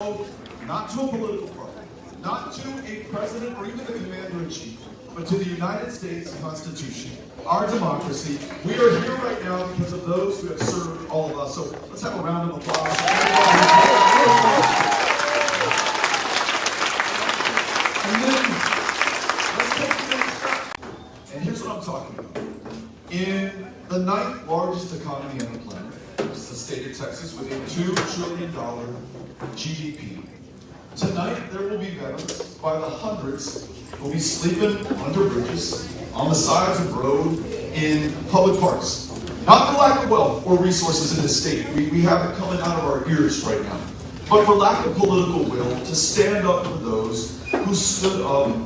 Not to a political party, not to a president or even the commander-in-chief, but to the United States Constitution, our democracy. We are here right now because of those who have served all of us. So let's have a round of applause. And then let's take the next step. And here's what I'm talking about. In the 9th largest economy on the planet, which is the state of Texas, with a $2 trillion GDP. Tonight, there will be veterans by the hundreds who will be sleeping under bridges, on the sides of the road, in public parks. Not for lack of wealth or resources in this state. We have it coming out of our ears right now. But for lack of political will to stand up for those who stood up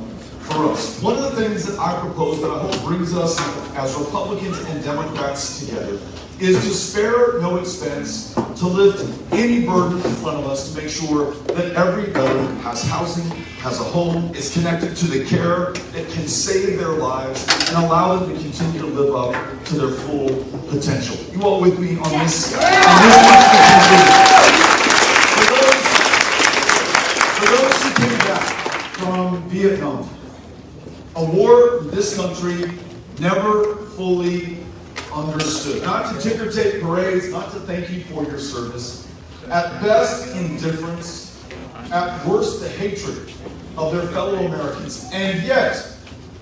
for us. One of the things that I propose that I hope brings us as Republicans and Democrats together is to spare no expense to lift any burden in front of us to make sure that every veteran has housing, has a home, is connected to the care that can save their lives and allow them to continue to live up to their full potential. You all with me on this? For those who came back from Vietnam, a war this country never fully understood. Not to ticker tape parades, not to thank you for your service. At best, indifference. At worst, the hatred of their fellow Americans. And yet,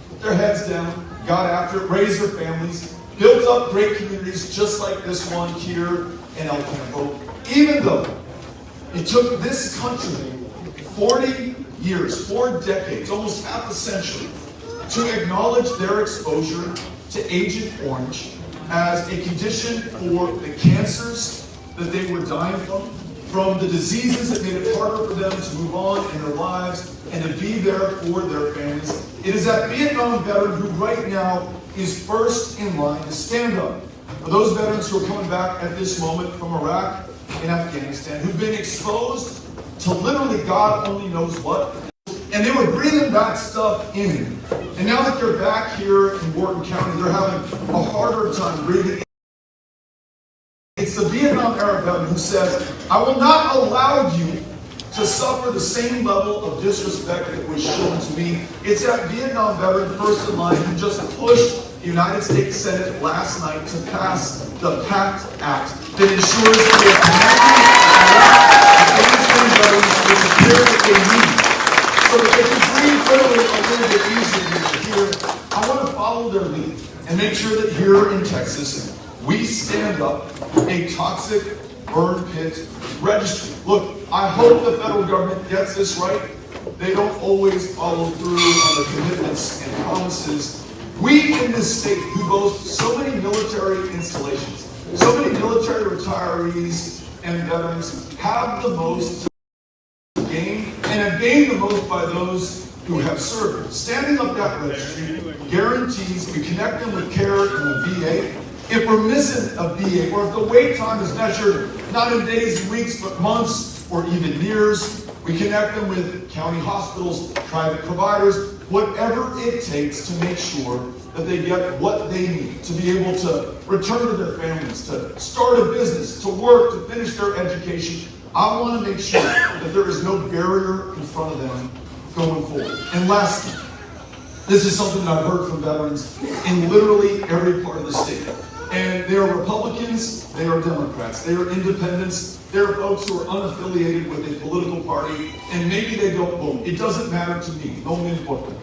put their heads down, got after it, raised their families, built up great communities just like this one here in El Campo. Even though it took this country 40 years, 4 decades, almost half a century, to acknowledge their exposure to Agent Orange as a condition for the cancers that they were dying from the diseases that made it harder for them to move on in their lives and to be there for their families. It is that Vietnam veteran who right now is first in line to stand up for those veterans who are coming back at this moment from Iraq and Afghanistan, who've been exposed to literally God only knows what. And they were breathing that stuff in. And now that they're back here in Wharton County, they're having a harder time breathing in. It's the Vietnam era veteran who says, I will not allow you to suffer the same level of disrespect that was shown to me. It's that Vietnam veteran first in line who just pushed the United States Senate last night to pass the PACT Act that ensures that we are connecting Afghanistan veterans with the care that they need, so that they can breathe literally a little bit easier here. I want to follow their lead and make sure that here in Texas, we stand up a toxic burn pit registry. Look, I hope the federal government gets this right. They don't always follow through on the commitments and promises. We in this state who boast so many military installations, so many military retirees and veterans have the most to gain and have gained the most by those who have served. Standing up that registry guarantees we connect them with care in the VA. If we're missing a VA, or if the wait time is measured not in days and weeks, but months or even years, we connect them with county hospitals, private providers, whatever it takes to make sure that they get what they need to be able to return to their families, to start a business, to work, to finish their education. I want to make sure that there is no barrier in front of them going forward. And lastly, this is something that I've heard from veterans in literally every part of the state. And they are Republicans, they are Democrats, they are independents, they are folks who are unaffiliated with a political party, and maybe they don't vote. It doesn't matter to me, no me importa.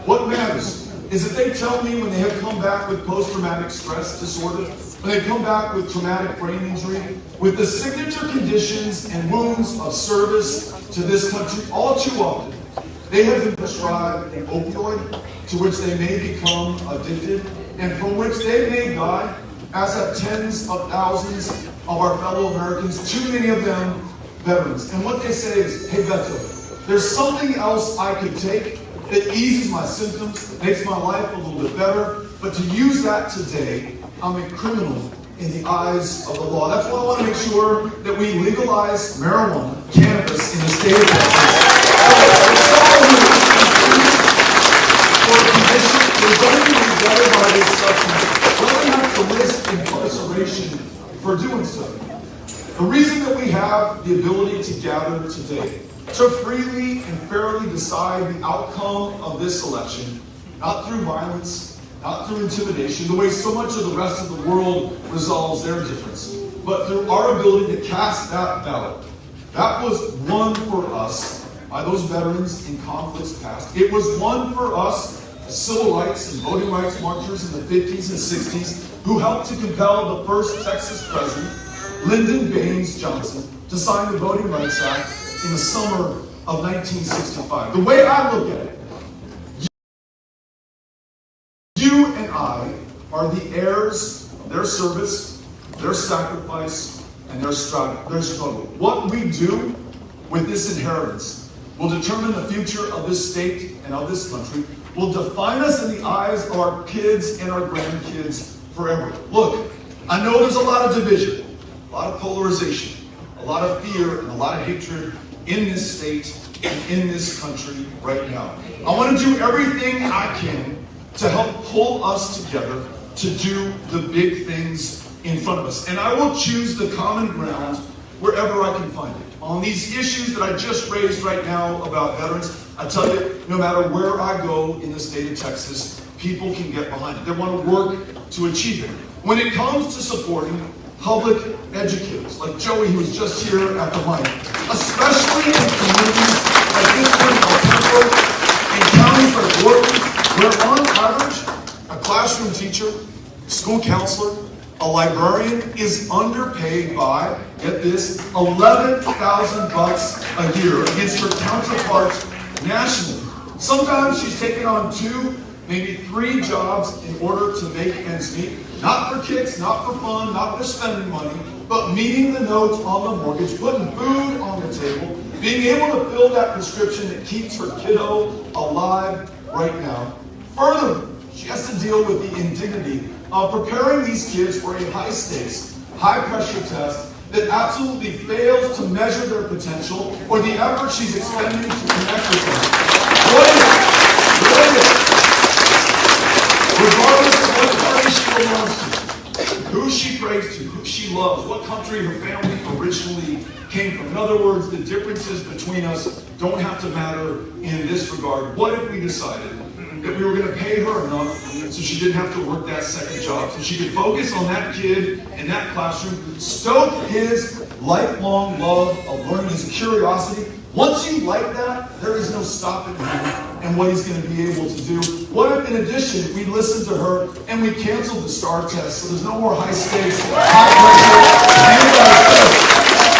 What matters is that they tell me when they have come back with post-traumatic stress disorder, when they come back with traumatic brain injury, with the signature conditions and wounds of service to this country, all too often, they have been prescribed an opioid to which they may become addicted, and from which they may die, as have tens of thousands of our fellow Americans, too many of them veterans. And what they say is, hey Beto, there's something else I could take that eases my symptoms, that makes my life a little bit better, but to use that today, I'm a criminal in the eyes of the law. That's why I want to make sure that we legalize marijuana, cannabis in the state of Texas. For a condition, we're going to be better by this substance. We're going to have to risk incarceration for doing so. The reason that we have the ability to gather today to freely and fairly decide the outcome of this election, not through violence, not through intimidation, the way so much of the rest of the world resolves their difference, but through our ability to cast that ballot. That was won for us by those veterans in conflicts past. It was won for us, civil rights and voting rights marchers in the 50s and 60s, who helped to compel the first Texas president, Lyndon Baines Johnson, to sign the Voting Rights Act in the summer of 1965. The way I look at it, you and I are the heirs of their service, their sacrifice, and their struggle. What we do with this inheritance will determine the future of this state and of this country, will define us in the eyes of our kids and our grandkids forever. Look, I know there's a lot of division, a lot of polarization, a lot of fear, and a lot of hatred in this state and in this country right now. I want to do everything I can to help pull us together to do the big things in front of us. And I will choose the common ground wherever I can find it. On these issues that I just raised right now about veterans, I tell you, no matter where I go in the state of Texas, people can get behind it. They want to work to achieve it. When it comes to supporting public educators, like Joey, who was just here at the mic, especially in communities like this one in Campo, in counties like Wharton, where on average, a classroom teacher, school counselor, a librarian is underpaid by, get this, $11,000 a year against her counterparts nationally. Sometimes she's taking on 2, maybe 3 jobs in order to make ends meet. Not for kicks, not for fun, not for spending money, but meeting the notes on the mortgage, putting food on the table, being able to fill that prescription that keeps her kiddo alive right now. Furthermore, she has to deal with the indignity of preparing these kids for a high-stakes, high-pressure test that absolutely fails to measure their potential or the effort she's expending to connect with them. What is it? Regardless of what party she belongs to, who she prays to, who she loves, what country her family originally came from. In other words, the differences between us don't have to matter in this regard. What if we decided that we were going to pay her enough so she didn't have to work that second job, so she could focus on that kid in that classroom, stoke his lifelong love of learning, his curiosity. Once you like that, there is no stopping him and what he's going to be able to do. What if, in addition, we listened to her and we canceled the STAR test, so there's no more high stakes, high pressure,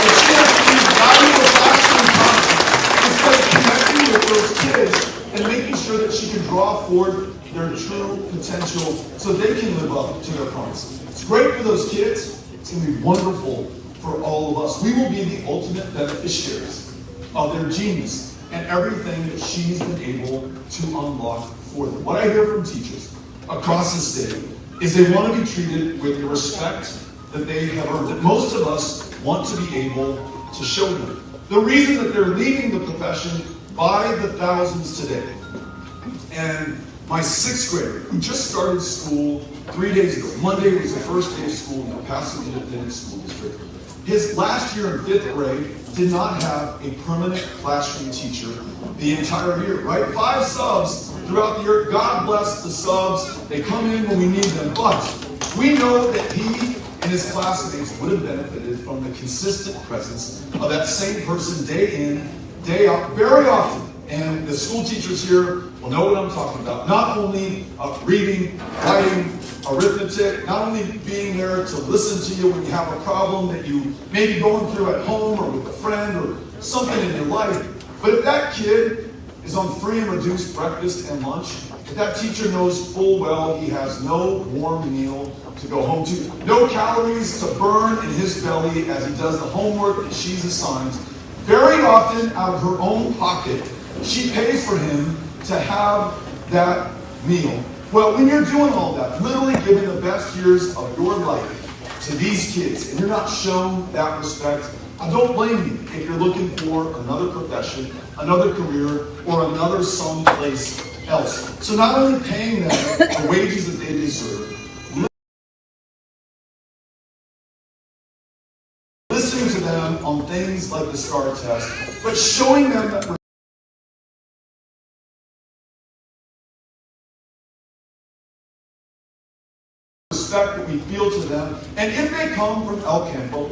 but she has to be valuable classroom content instead of connecting with those kids and making sure that she can draw forward their true potential so they can live up to their promise. It's great for those kids. It's going to be wonderful for all of us. We will be the ultimate beneficiaries of their genius and everything that she's been able to unlock for them. What I hear from teachers across the state is they want to be treated with the respect that they have earned, that most of us want to be able to show them. The reason that they're leaving the profession by the thousands today. And my 6th grader, who just started school 3 days ago, Monday was the first day of school in El Paso Independent School District. His last year in 5th grade did not have a permanent classroom teacher the entire year, right? 5 subs throughout the year. God bless the subs. They come in when we need them. But we know that he and his classmates would have benefited from the consistent presence of that same person day in, day out, very often. And the school teachers here will know what I'm talking about. Not only reading, writing, arithmetic, not only being there to listen to you when you have a problem that you may be going through at home or with a friend or something in your life, but if that kid is on free and reduced breakfast and lunch, if that teacher knows full well he has no warm meal to go home to, no calories to burn in his belly as he does the homework that she's assigned, very often out of her own pocket, she pays for him to have that meal. Well, when you're doing all that, literally giving the best years of your life to these kids, and you're not shown that respect, I don't blame you if you're looking for another profession, another career, or another someplace else. So not only paying them the wages that they deserve, listening to them on things like the SCAR test, but showing them that respect that we feel to them. And if they come from El Campo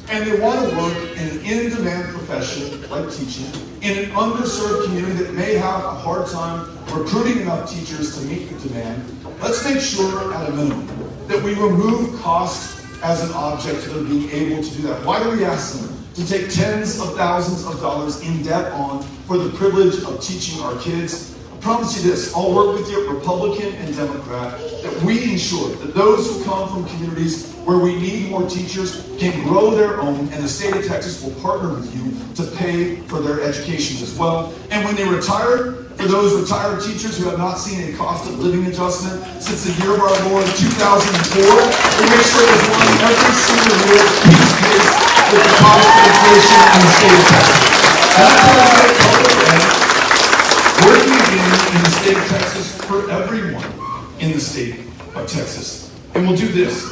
and they want to work in an in-demand profession like teaching in an underserved community that may have a hard time recruiting enough teachers to meet the demand, let's make sure at a minimum that we remove cost as an object to them being able to do that. Why do we ask them to take tens of thousands of dollars in debt on for the privilege of teaching our kids? I promise you this, I'll work with you, Republican and Democrat, that we ensure that those who come from communities where we need more teachers can grow their own, and the state of Texas will partner with you to pay for their educations as well. And when they retire, for those retired teachers who have not seen a cost of living adjustment since the year of our Lord 2004, we make sure there's one every single year to keep pace with the cost of inflation in the state of Texas. And that's how we get public ed working in the state of Texas for everyone in the state of Texas. And we'll do this.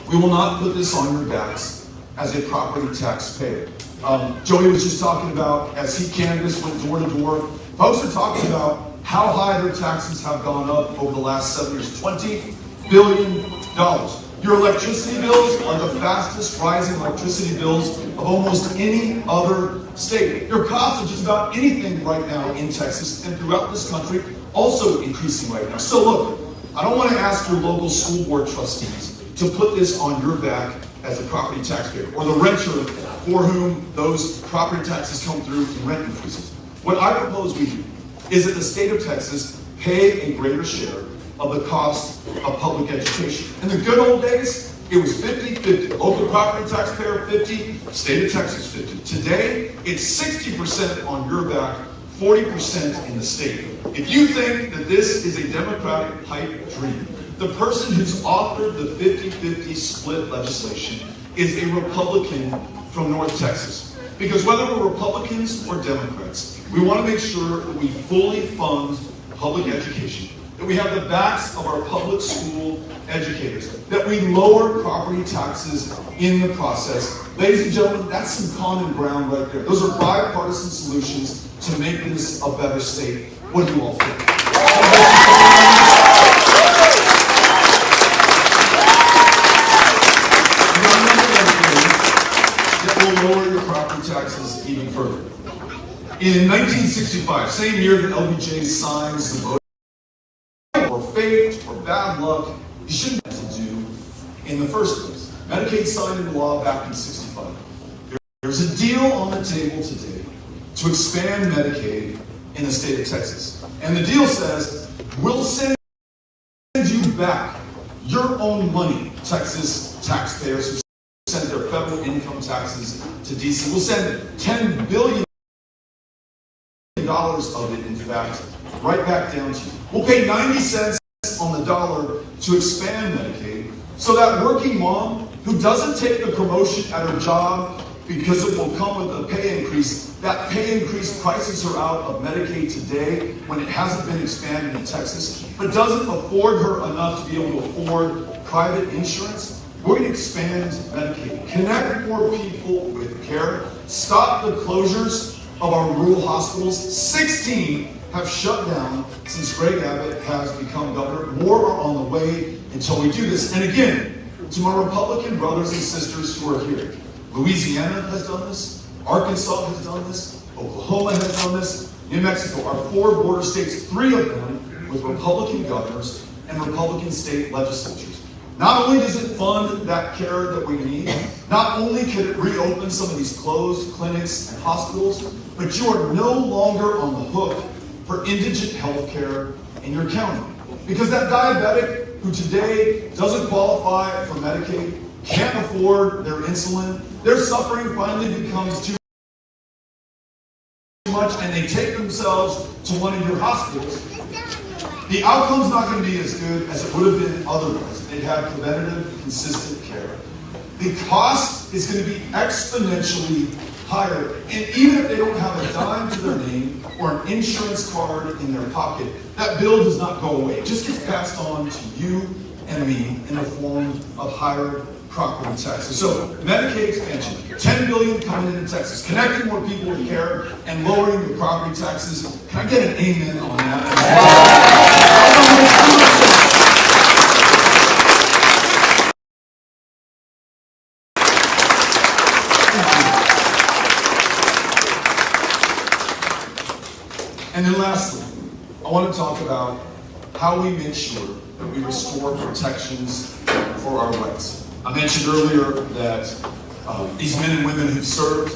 We will not put this on your backs as a property tax payer. Joey was just talking about, as he canvassed, went door to door, folks are talking about how high their taxes have gone up over the last 7 years. $20 billion. Your electricity bills are the fastest rising electricity bills of almost any other state. Your costs of just about anything right now in Texas and throughout this country also increasing right now. So look, I don't want to ask your local school board trustees to put this on your back as a property taxpayer, or the renter for whom those property taxes come through in rent increases. What I propose we do is that the state of Texas pay a greater share of the cost of public education. In the good old days, it was 50-50. Local property taxpayer 50, state of Texas 50. Today, it's 60% on your back, 40% in the state. If you think that this is a Democratic pipe dream, the person who's authored the 50-50 split legislation is a Republican from North Texas. Because whether we're Republicans or Democrats, we want to make sure that we fully fund public education, that we have the backs of our public school educators, that we lower property taxes in the process. Ladies and gentlemen, that's some common ground right there. Those are bipartisan solutions to make this a better state. What do you all think? Lower your property taxes even further. In 1965, same year that LBJ signs the vote, or fate, or bad luck, you shouldn't have to do in the first place. Medicaid signed into law back in 65. There's a deal on the table today to expand Medicaid in the state of Texas. And the deal says, we'll send you back your own money, Texas taxpayers who send their federal income taxes to DC. We'll send $10 billion of it, in fact, right back down to you. We'll pay 90 cents on the dollar to expand Medicaid, so that working mom who doesn't take the promotion at her job because it will come with a pay increase, that pay increase prices her out of Medicaid today when it hasn't been expanded in Texas, but doesn't afford her enough to be able to afford private insurance. We're going to expand Medicaid, connect more people with care, stop the closures of our rural hospitals. 16 have shut down since Greg Abbott has become governor. More are on the way until we do this. And again, to my Republican brothers and sisters who are here, Louisiana has done this, Arkansas has done this, Oklahoma has done this, New Mexico, our 4 border states, 3 of them with Republican governors and Republican state legislatures. Not only does it fund that care that we need, not only can it reopen some of these closed clinics and hospitals, but you are no longer on the hook for indigent health care in your county. Because that diabetic who today doesn't qualify for Medicaid, can't afford their insulin, their suffering finally becomes too much, and they take themselves to one of your hospitals, the outcome's not going to be as good as it would have been otherwise. They'd have preventative, consistent care. The cost is going to be exponentially higher. And even if they don't have a dime to their name or an insurance card in their pocket, that bill does not go away. It just gets passed on to you and me in the form of higher property taxes. So Medicaid expansion, $10 billion coming into Texas, connecting more people with care and lowering the property taxes. Can I get an amen on that? And then lastly, I want to talk about how we make sure that we restore protections for our rights. I mentioned earlier that these men and women who've served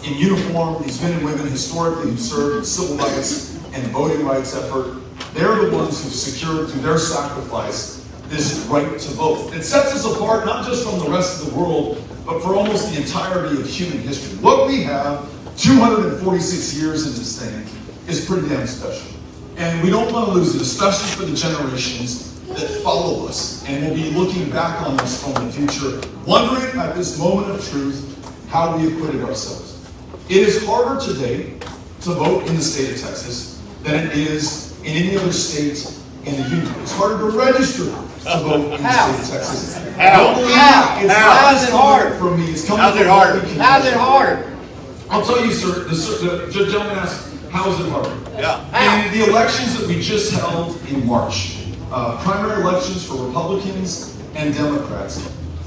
in uniform, these men and women historically who've served in civil rights and voting rights effort, they're the ones who've secured through their sacrifice this right to vote. It sets us apart not just from the rest of the world, but for almost the entirety of human history. What we have, 246 years in this thing, is pretty damn special. And we don't want to lose it, especially for the generations that follow us. And we'll be looking back on this from the future, wondering at this moment of truth how we acquitted ourselves. It is harder today to vote in the state of Texas than it is in any other state in the union. It's harder to register to vote in the state of Texas. How's it hard? For me, it's coming How's it hard? How's it hard? I'll tell you, sir. The gentleman asked, how is it hard? Yeah. In the elections that we just held in March, primary elections for Republicans and Democrats,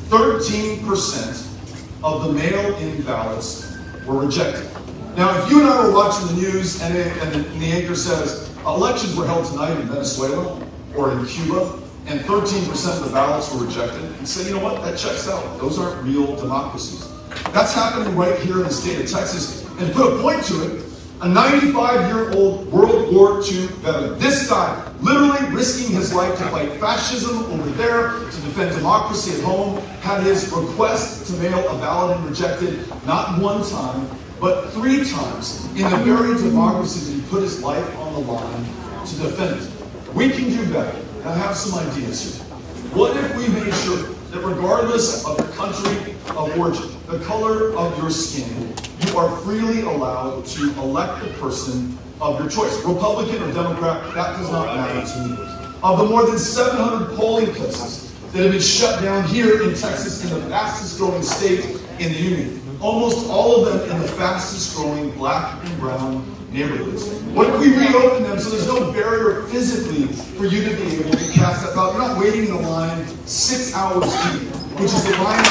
13% of the mail-in ballots were rejected. Now, if you and I were watching the news and the anchor says elections were held tonight in Venezuela or in Cuba, and 13% of the ballots were rejected, and say, you know what, that checks out. Those aren't real democracies. That's happening right here in the state of Texas. And to put a point to it, a 95-year-old World War II veteran, this guy literally risking his life to fight fascism over there, to defend democracy at home, had his request to mail a ballot and rejected not one time, but 3 times in the very democracy that he put his life on the line to defend it. We can do better. And I have some ideas here. What if we made sure that regardless of your country of origin, the color of your skin, you are freely allowed to elect the person of your choice, Republican or Democrat, that does not matter to me. Of the more than 700 polling places that have been shut down here in Texas, in the fastest growing state in the union, almost all of them in the fastest growing black and brown neighborhoods. What if we reopen them so there's no barrier physically for you to be able to cast that ballot? You're not waiting in a line 6 hours deep, which is the line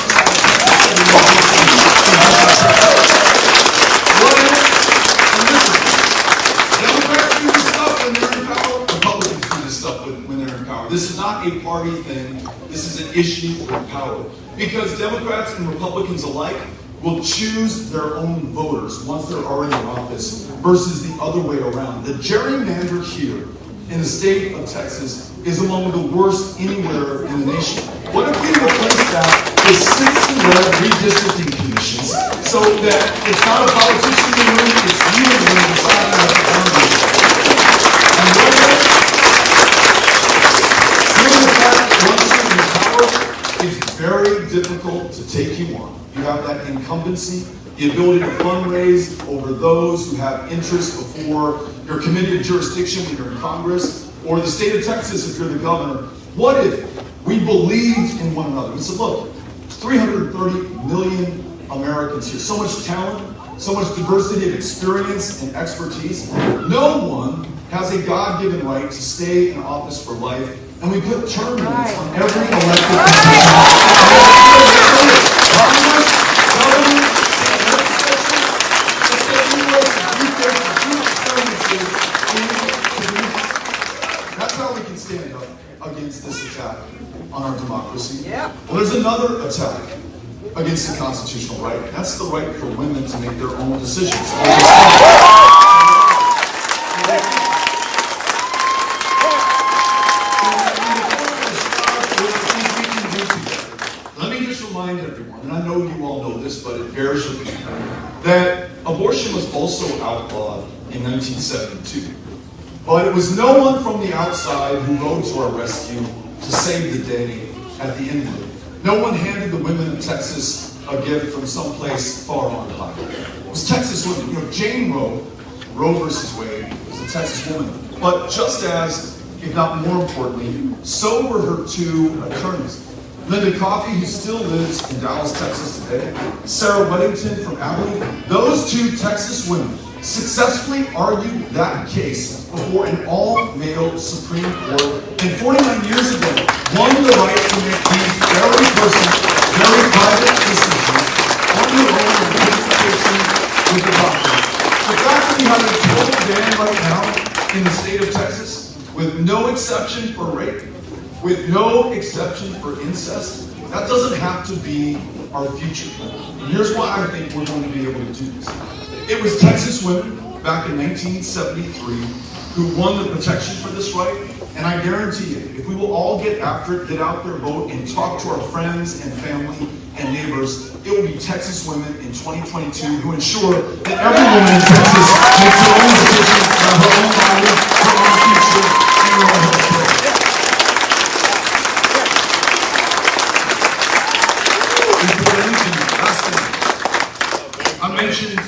What if, and listen, Democrats do this stuff when they're in power, Republicans do this stuff when they're in power. This is not a party thing, this is an issue of power. Because Democrats and Republicans alike will choose their own voters once they're already in office versus the other way around. The gerrymander here in the state of Texas is among the worst anywhere in the nation. What if we replace that with 60 redistricting commissions so that it's not a politician in the room, it's you in the room deciding what the boundaries are. And what if, given the fact that once you're in power, it's very difficult to take you on. You have that incumbency, the ability to fundraise over those who have interest before your committee of jurisdiction when you're in Congress, or the state of Texas if you're the governor. What if we believed in one another? We said, look, 330 million Americans here, so much talent, so much diversity of experience and expertise. No one has a God-given right to stay in office for life, and we put term limits on every elected position. Congress, government, that's how we can stand up against this attack on our democracy. Well, there's another attack against the constitutional right. That's the right for women to make their own decisions. Let me just remind everyone, and I know you all know this, but it bears repeating, that abortion was also outlawed in 1972. But it was no one from the outside who rode to our rescue to save the day at the end of it. No one handed the women of Texas a gift from someplace far on high. It was Texas women. You know, Jane Roe versus Wade, was a Texas woman. But just as, if not more importantly, so were her 2 attorneys. Linda Coffey, who still lives in Dallas, Texas today, Sarah Weddington from Abilene, those two Texas women successfully argued that case before an all-male Supreme Court, and 49 years ago won the right to make these very personal, very private decisions on their own in consultation with the doctor. The fact that we have a total ban right now in the state of Texas, with no exception for rape, with no exception for incest, that doesn't have to be our future. And here's why I think we're going to be able to do this. It was Texas women back in 1973 who won the protection for this right, and I guarantee you, if we will all get after it, get out there, vote, and talk to our friends and family and neighbors, it will be Texas women in 2022 who ensure that every woman in Texas makes her own decisions about her own body, her own future, and her own health care. Before anything, last thing, I mentioned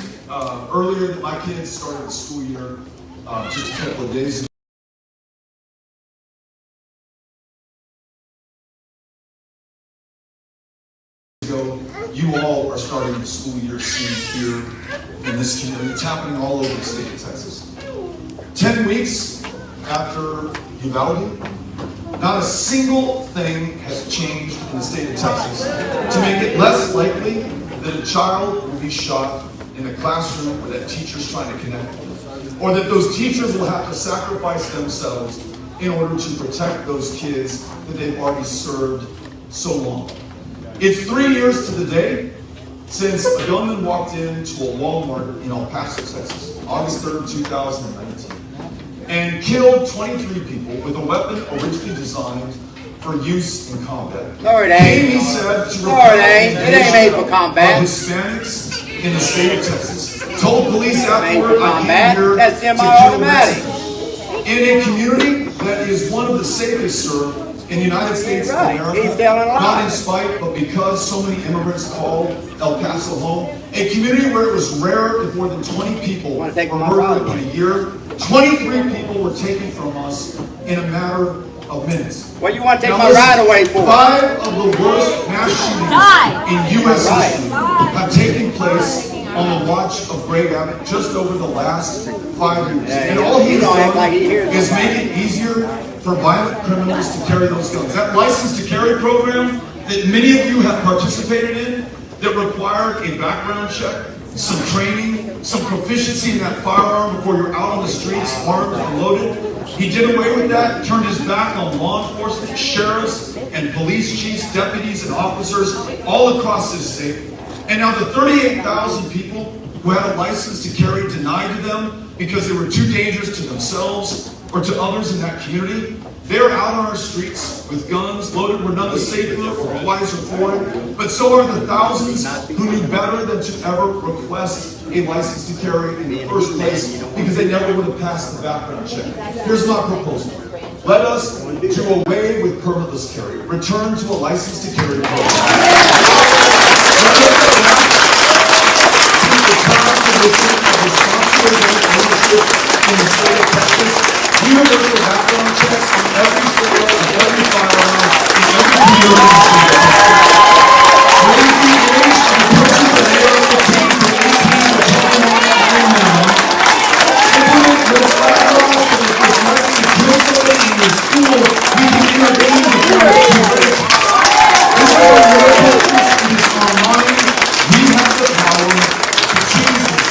earlier that my kids started the school year just a couple of days ago. You all are starting the school year soon here in this community. It's happening all over the state of Texas. 10 weeks after Uvalde, not a single thing has changed in the state of Texas to make it less likely that a child will be shot in a classroom where that teacher's trying to connect with, or that those teachers will have to sacrifice themselves in order to protect those kids that they've already served so long. It's 3 years to the day since a gunman walked into a Walmart in El Paso, Texas, August 3rd, 2019, and killed 23 people with a weapon originally designed for use in combat. No, it ain't. He said to No, it ain't. It ain't made for combat. Hispanics in the state of Texas. Told police afterward, I came combat. here That's to kill semi-automatic. Mexicans. In a community that is one of the safest served in the United States of America, He's telling lies. not in spite, but because so many immigrants called El Paso home, a community where it was rare that more than 20 people were murdered in a year. 23 people were taken from us in a matter of minutes. What do you want to take Now my listen, right away for? 5 of the worst mass shootings in U.S. history have taken place on the watch of Greg Abbott just over the last 5 years. And all he's done is make it easier for violent criminals to carry those guns. That license to carry program that many of you have participated in, that required a background check, some training, some proficiency in that firearm before you're out on the streets armed and loaded. He did away with that, turned his back on law enforcement, sheriffs and police chiefs, deputies and officers all across this state. And now the 38,000 people who had a license to carry denied to them because they were too dangerous to themselves or to others in that community, they're out on our streets with guns loaded. We're none the safer or wiser for it, but so are the thousands who knew better than to ever request a license to carry in the first place because they never would have passed the background check. Here's my proposal. Let us do away with permitless carry. Return to a license to carry program. In the state of Texas, universal background checks on every sale of every firearm in every community in the state of Texas. Raise the age to purchase an AR-15 from 18 to 21 years minimum. Implement risk background so that if there's likely to kill somebody in your school, we can intervene before it's too late. This is our local, it is our money. We have the power to change this.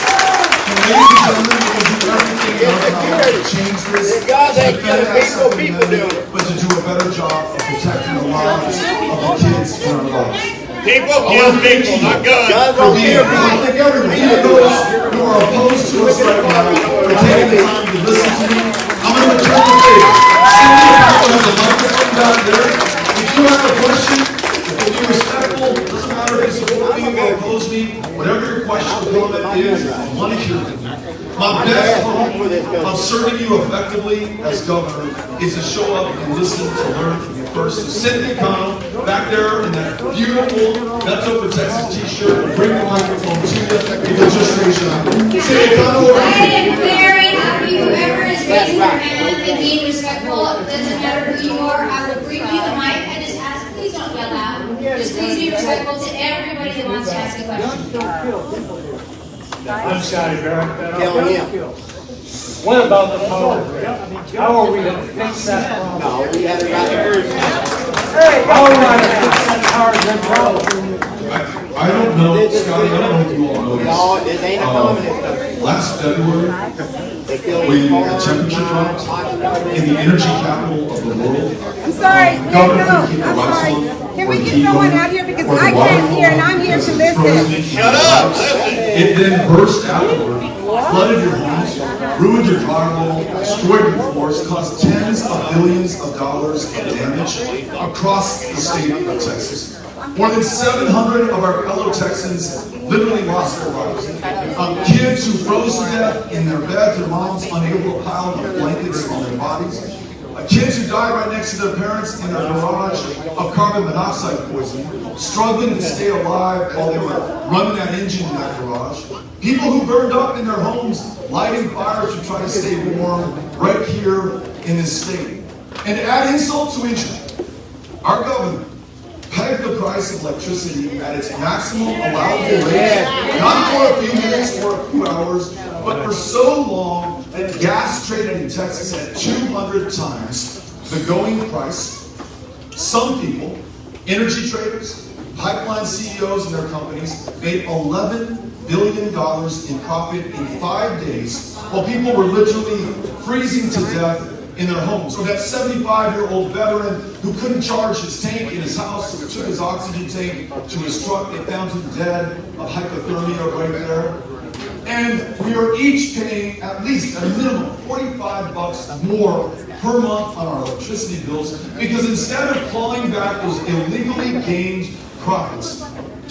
And ladies and gentlemen, we will do everything in our power to change this. God, they kill people doing it. But to do a better job of protecting the lives of the kids in our lives. People kill people, not guns. For being, I think everyone, even those who are opposed to us right now, for taking the time to listen to me, I'm going to return the favor. Cindy has a microphone down there. If you have a question, if you're respectful, doesn't matter if you support me or oppose me, whatever your question or comment is, I want to hear from you. My best hope of serving you effectively as governor is to show up and listen to learn from you first. So Cindy Connell, back there in that beautiful Metro for Texas t-shirt, will bring the microphone to you if you'll just raise your hand. Cindy Connell, over I to you. am very happy whoever is raising their hand and being respectful. It doesn't matter who you are. I will bring you the mic and just ask, please don't yell out. Scotty Barrett. Telling him. What about the power grid? How are we gonna fix that problem? No, we had it right here. How are we gonna fix that power grid problem? I don't know, Scotty, I don't know if you all know this. No, this ain't a communist country. Last February, They kill when the temperature dropped in the energy capital of the world, I'm sorry, the governor no, couldn't keep the I'm lights sorry. on. Can or we the get heat someone on, out here because or the I water can't hear and flowing I'm here because to it was frozen listen. in Shut the up, house. listen. It then burst afterward, flooded your homes, ruined your drywall, destroyed your floors, caused tens of billions of dollars in damage across the state of Texas. More than 700 of our fellow Texans literally lost their lives. Kids who froze to death in their beds, their moms unable to pile enough blankets on their bodies. Kids who died right next to their parents in their garage of carbon monoxide poisoning, struggling to stay alive while they were running that engine in that garage. People who burned up in their homes, lighting fires to try to stay warm right here in this state. And to add insult to injury, our governor pegged the price of electricity at its maximum allowable rate, not for a few minutes or a few hours, but for so long that gas traded in Texas at 200 times the going price. Some people, energy traders, pipeline CEOs and their companies, made $11 billion in profit in 5 days, while people were literally freezing to death in their homes. Or that 75-year-old veteran who couldn't charge his tank in his house, so he took his oxygen tank to his truck. They found him dead of hypothermia right there. And we are each paying at least a minimum $45 more per month on our electricity bills, because instead of clawing back those illegally gained profits,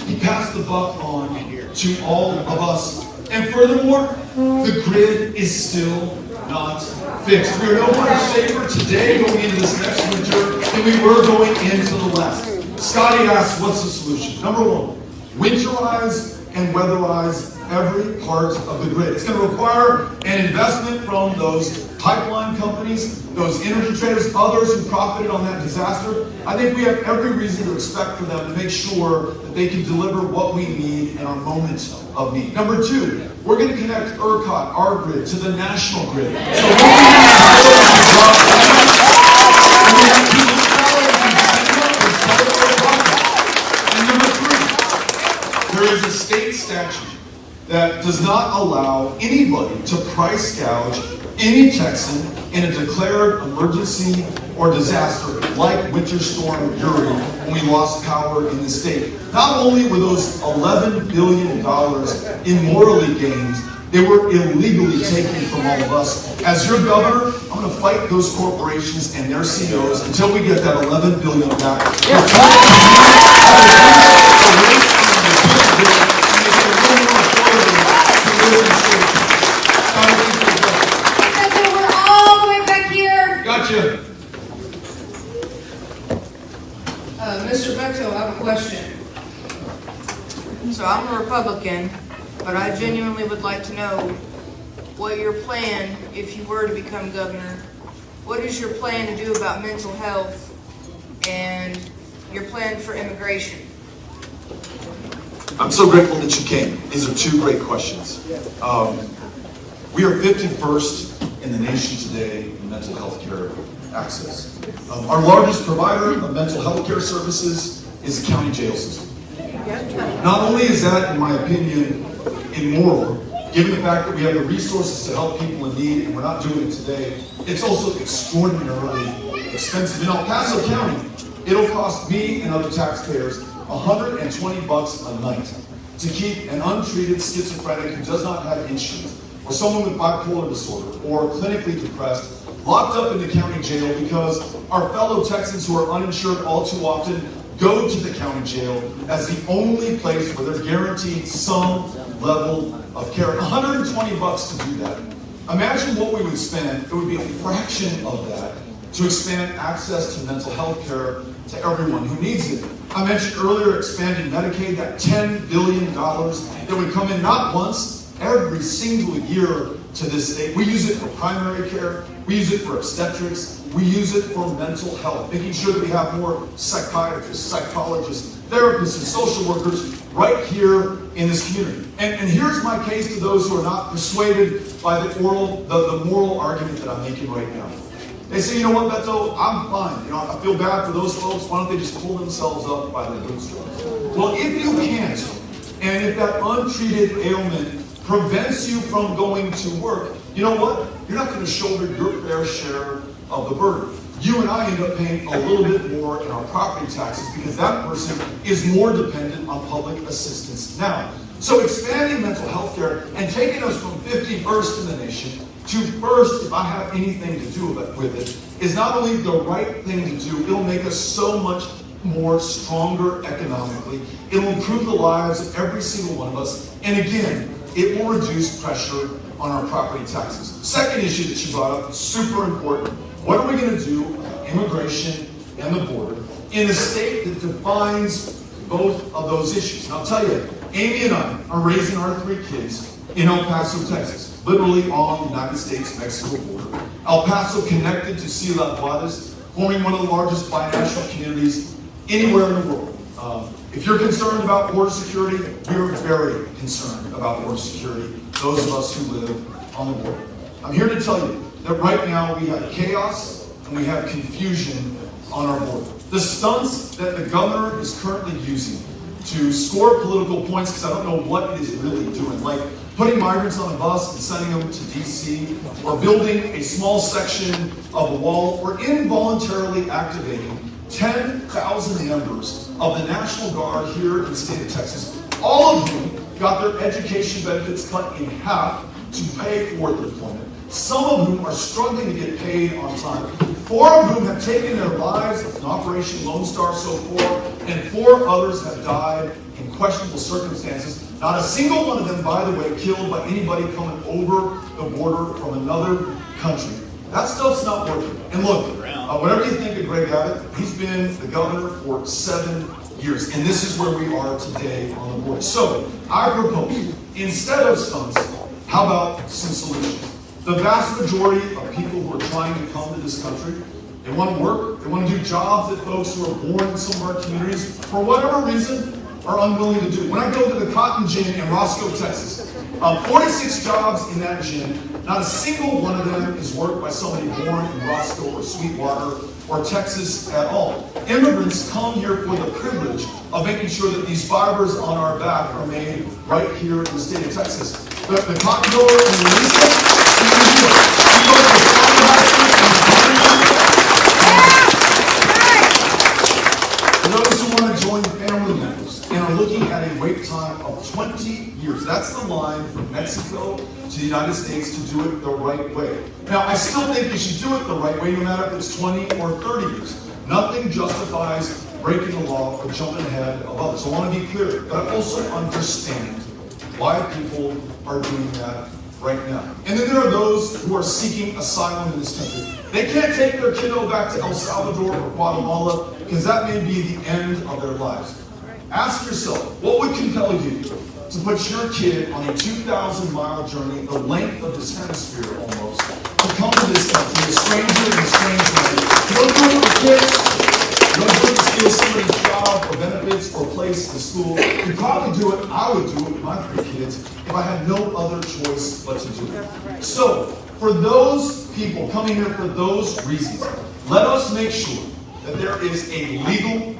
he passed the buck on to all of us. And furthermore, the grid is still not fixed. We are no more safer today going into this next winter than we were going into the last. Scotty asked, what's the solution? Number one, winterize and weatherize every part of the grid. It's going to require an investment from those pipeline companies, those energy traders, others who profited on that disaster. I think we have every reason to expect for them to make sure that they can deliver what we need in our moment of need. Number two, we're going to connect ERCOT, our grid, to the national grid. So we can and number three, there is a state statute that does not allow anybody to price gouge any Texan in a declared emergency or disaster like Winter Storm Uri when we lost power in the state. Not only were those $11 billion immorally gained, they were illegally taken from all of us. As your governor, I'm going to fight those corporations and their CEOs until we get that $11 billion back. We're all the way back here. Gotcha. Mr. Beto, I have a question. So I'm a Republican, but I genuinely would like to know what your plan, if you were to become governor, what is your plan to do about mental health and your plan for immigration? I'm so grateful that you came. These are two great questions. We are 51st in the nation today in mental health care access. Our largest provider of mental health care services is the county jail system. Not only is that, in my opinion, immoral, given the fact that we have the resources to help people in need and we're not doing it today, it's also extraordinarily expensive. In El Paso County, it'll cost me and other taxpayers $120 a night to keep an untreated schizophrenic who does not have insurance, or someone with bipolar disorder, or clinically depressed, locked up in the county jail because our fellow Texans who are uninsured all too often go to the county jail as the only place where they're guaranteed some level of care. $120 to do that. Imagine what we would spend. It would be a fraction of that to expand access to mental health care to everyone who needs it. I mentioned earlier expanding Medicaid, that $10 billion that would come in not once, every single year to this state. We use it for primary care, we use it for obstetrics, we use it for mental health, making sure that we have more psychiatrists, psychologists, therapists, and social workers right here in this community. And here's my case to those who are not persuaded by the moral argument that I'm making right now. They say, you know what, Beto, I'm fine. You know, I feel bad for those folks. Why don't they just pull themselves up by their bootstraps? Well, if you can't, and if that untreated ailment prevents you from going to work, you know what? You're not going to shoulder your fair share of the burden. You and I end up paying a little bit more in our property taxes because that person is more dependent on public assistance now. So expanding mental health care and taking us from 51st in the nation to first, if I have anything to do with it, is not only the right thing to do, it'll make us so much more stronger economically. It'll improve the lives of every single one of us. And again, it will reduce pressure on our property taxes. Second issue that you brought up, super important. What are we going to do about immigration and the border in a state that defines both of those issues? And I'll tell you, Amy and I are raising our 3 kids in El Paso, Texas, literally on the United States-Mexico border. El Paso connected to Ciudad Juarez, forming one of the largest binational communities anywhere in the world. If you're concerned about border security, we're very concerned about border security, those of us who live on the border. I'm here to tell you that right now we have chaos and we have confusion on our border. The stunts that the governor is currently using to score political points, because I don't know what it is really doing, like putting migrants on a bus and sending them to DC, or building a small section of a wall, or involuntarily activating 10,000 members of the National Guard here in the state of Texas, all of whom got their education benefits cut in half to pay for deployment. Some of whom are struggling to get paid on time. 4 of whom have taken their lives in Operation Lone Star so far, and 4 others have died in questionable circumstances. Not a single one of them, by the way, killed by anybody coming over the border from another country. That stuff's not working. And look, whatever you think of Greg Abbott, he's been the governor for 7 years. And this is where we are today on the board. So I propose, instead of stunts, how about some solutions? The vast majority of people who are trying to come to this country, they want to work, they want to do jobs that folks who are born in some of our communities, for whatever reason, are unwilling to do. When I go to the Cotton Gin in Roscoe, Texas, 46 jobs in that gin, not a single one of them is worked by somebody born in Roscoe or Sweetwater or Texas at all. Immigrants come here for the privilege of making sure that these fibers on our back are made right here in the state of Texas. The cotton grower and the Lisa, for those who want to join family members and are looking at a wait time of 20 years, that's the line from Mexico to the United States to do it the right way. Now, I still think you should do it the right way, no matter if it's 20 or 30 years. Nothing justifies breaking the law or jumping ahead of others. I want to be clear, but I also understand why people are doing that right now. And then there are those who are seeking asylum in this country. They can't take their kiddo back to El Salvador or Guatemala because that may be the end of their lives. Ask yourself, what would compel you to put your kid on a 2,000-mile journey, the length of this hemisphere almost, to come to this country, a stranger in a strange land? You don't do it for kids. You don't do it to steal somebody's job or benefits or place in school. You'd probably do it, I would do it with my 3 kids if I had no other choice but to do it. So, for those people coming here for those reasons, let us make sure that there is a legal,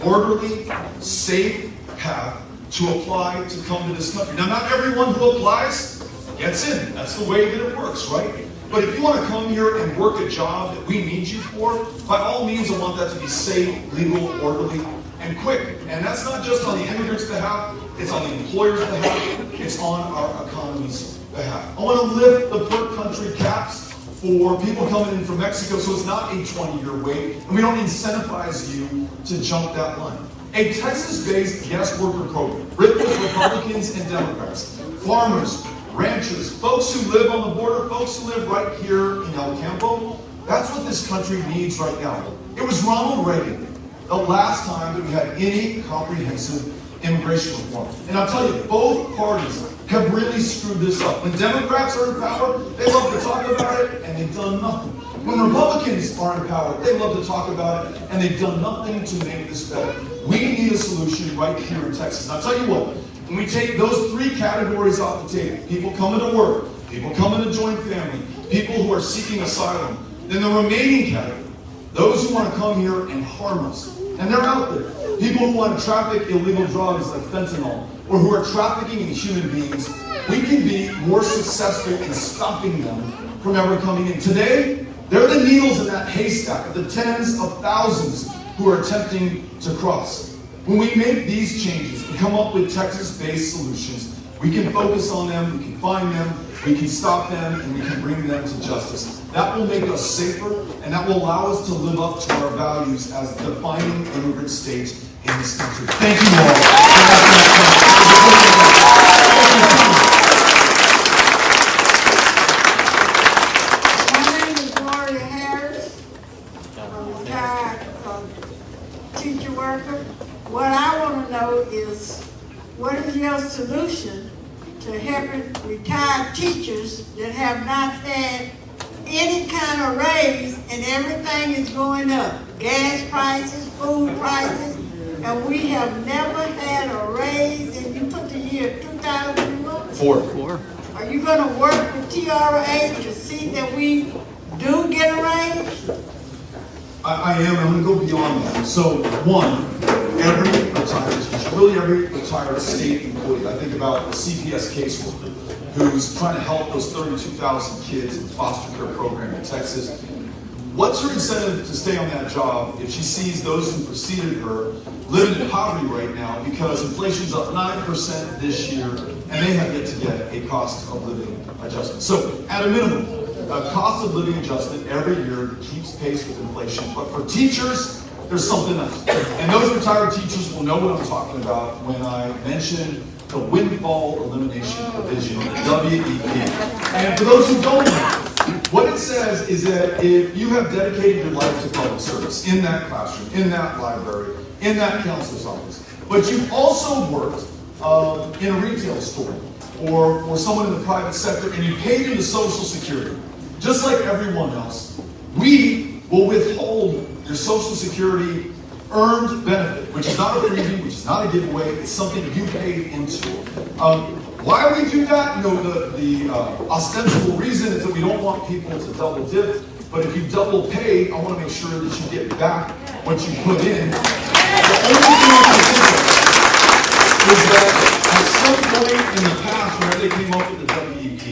orderly, safe path to apply to come to this country. Now, not everyone who applies gets in. That's the way that it works, right? But if you want to come here and work a job that we need you for, by all means, I want that to be safe, legal, orderly, and quick. And that's not just on the immigrants' behalf, it's on the employers' behalf, it's on our economy's behalf. I want to lift the per country caps for people coming in from Mexico so it's not a 20-year wait, and we don't incentivize you to jump that line. A Texas-based guest worker program, written with Republicans and Democrats, farmers, ranchers, folks who live on the border, folks who live right here in El Campo. That's what this country needs right now. It was Ronald Reagan, the last time that we had any comprehensive immigration reform. And I'll tell you, both parties have really screwed this up. When Democrats are in power, they love to talk about it, and they've done nothing. When Republicans are in power, they love to talk about it, and they've done nothing to make this better. We need a solution right here in Texas. And I'll tell you what, When we take those three categories off the table, people coming to work, people coming to join family, people who are seeking asylum, then the remaining category, those who want to come here and harm us, and they're out there. People who want to traffic illegal drugs like fentanyl, or who are trafficking in human beings, we can be more successful in stopping them from ever coming in. Today, they're the needles in that haystack of the tens of thousands who are attempting to cross. When we make these changes and come up with Texas-based solutions, we can focus on them, we can find them, we can stop them, and we can bring them to justice. That will make us safer, and that will allow us to live up to our values as the defining immigrant state in this country. Thank you all. My name is Gloria Harris. I'm a retired teacher worker. What I want to know is, what is your solution to helping retired teachers that have not had any kind of raise and everything is going up? Gas prices, food prices, and we have never had a raise, and you put the year 2001. Four. Are you going to work with TRA to see that we do get a raise? I am. I'm going to go beyond that. So, one, every retired teacher, really every retired state employee, I think about the CPS caseworker who's trying to help those 32,000 kids in the foster care program in Texas. What's her incentive to stay on that job if she sees those who preceded her living in poverty right now because inflation's up 9% this year and they have yet to get a cost of living adjustment? So, at a minimum, a cost of living adjustment every year that keeps pace with inflation. But for teachers, there's something else. And those retired teachers will know what I'm talking about when I mention the windfall elimination provision, the WEP. And for those who don't know, what it says is that if you have dedicated your life to public service in that classroom, in that library, in that counselor's office, but you've also worked in a retail store or for someone in the private sector and you paid into Social Security, just like everyone else, we will withhold your Social Security earned benefit, which is not a freebie, which is not a giveaway, it's something you paid into. Why we do that? You know, the ostensible reason is that we don't want people to double dip, but if you double pay, I want to make sure that you get back what you put in. The only thing I can think of is that at some point in the past, whenever they came up with the WEP,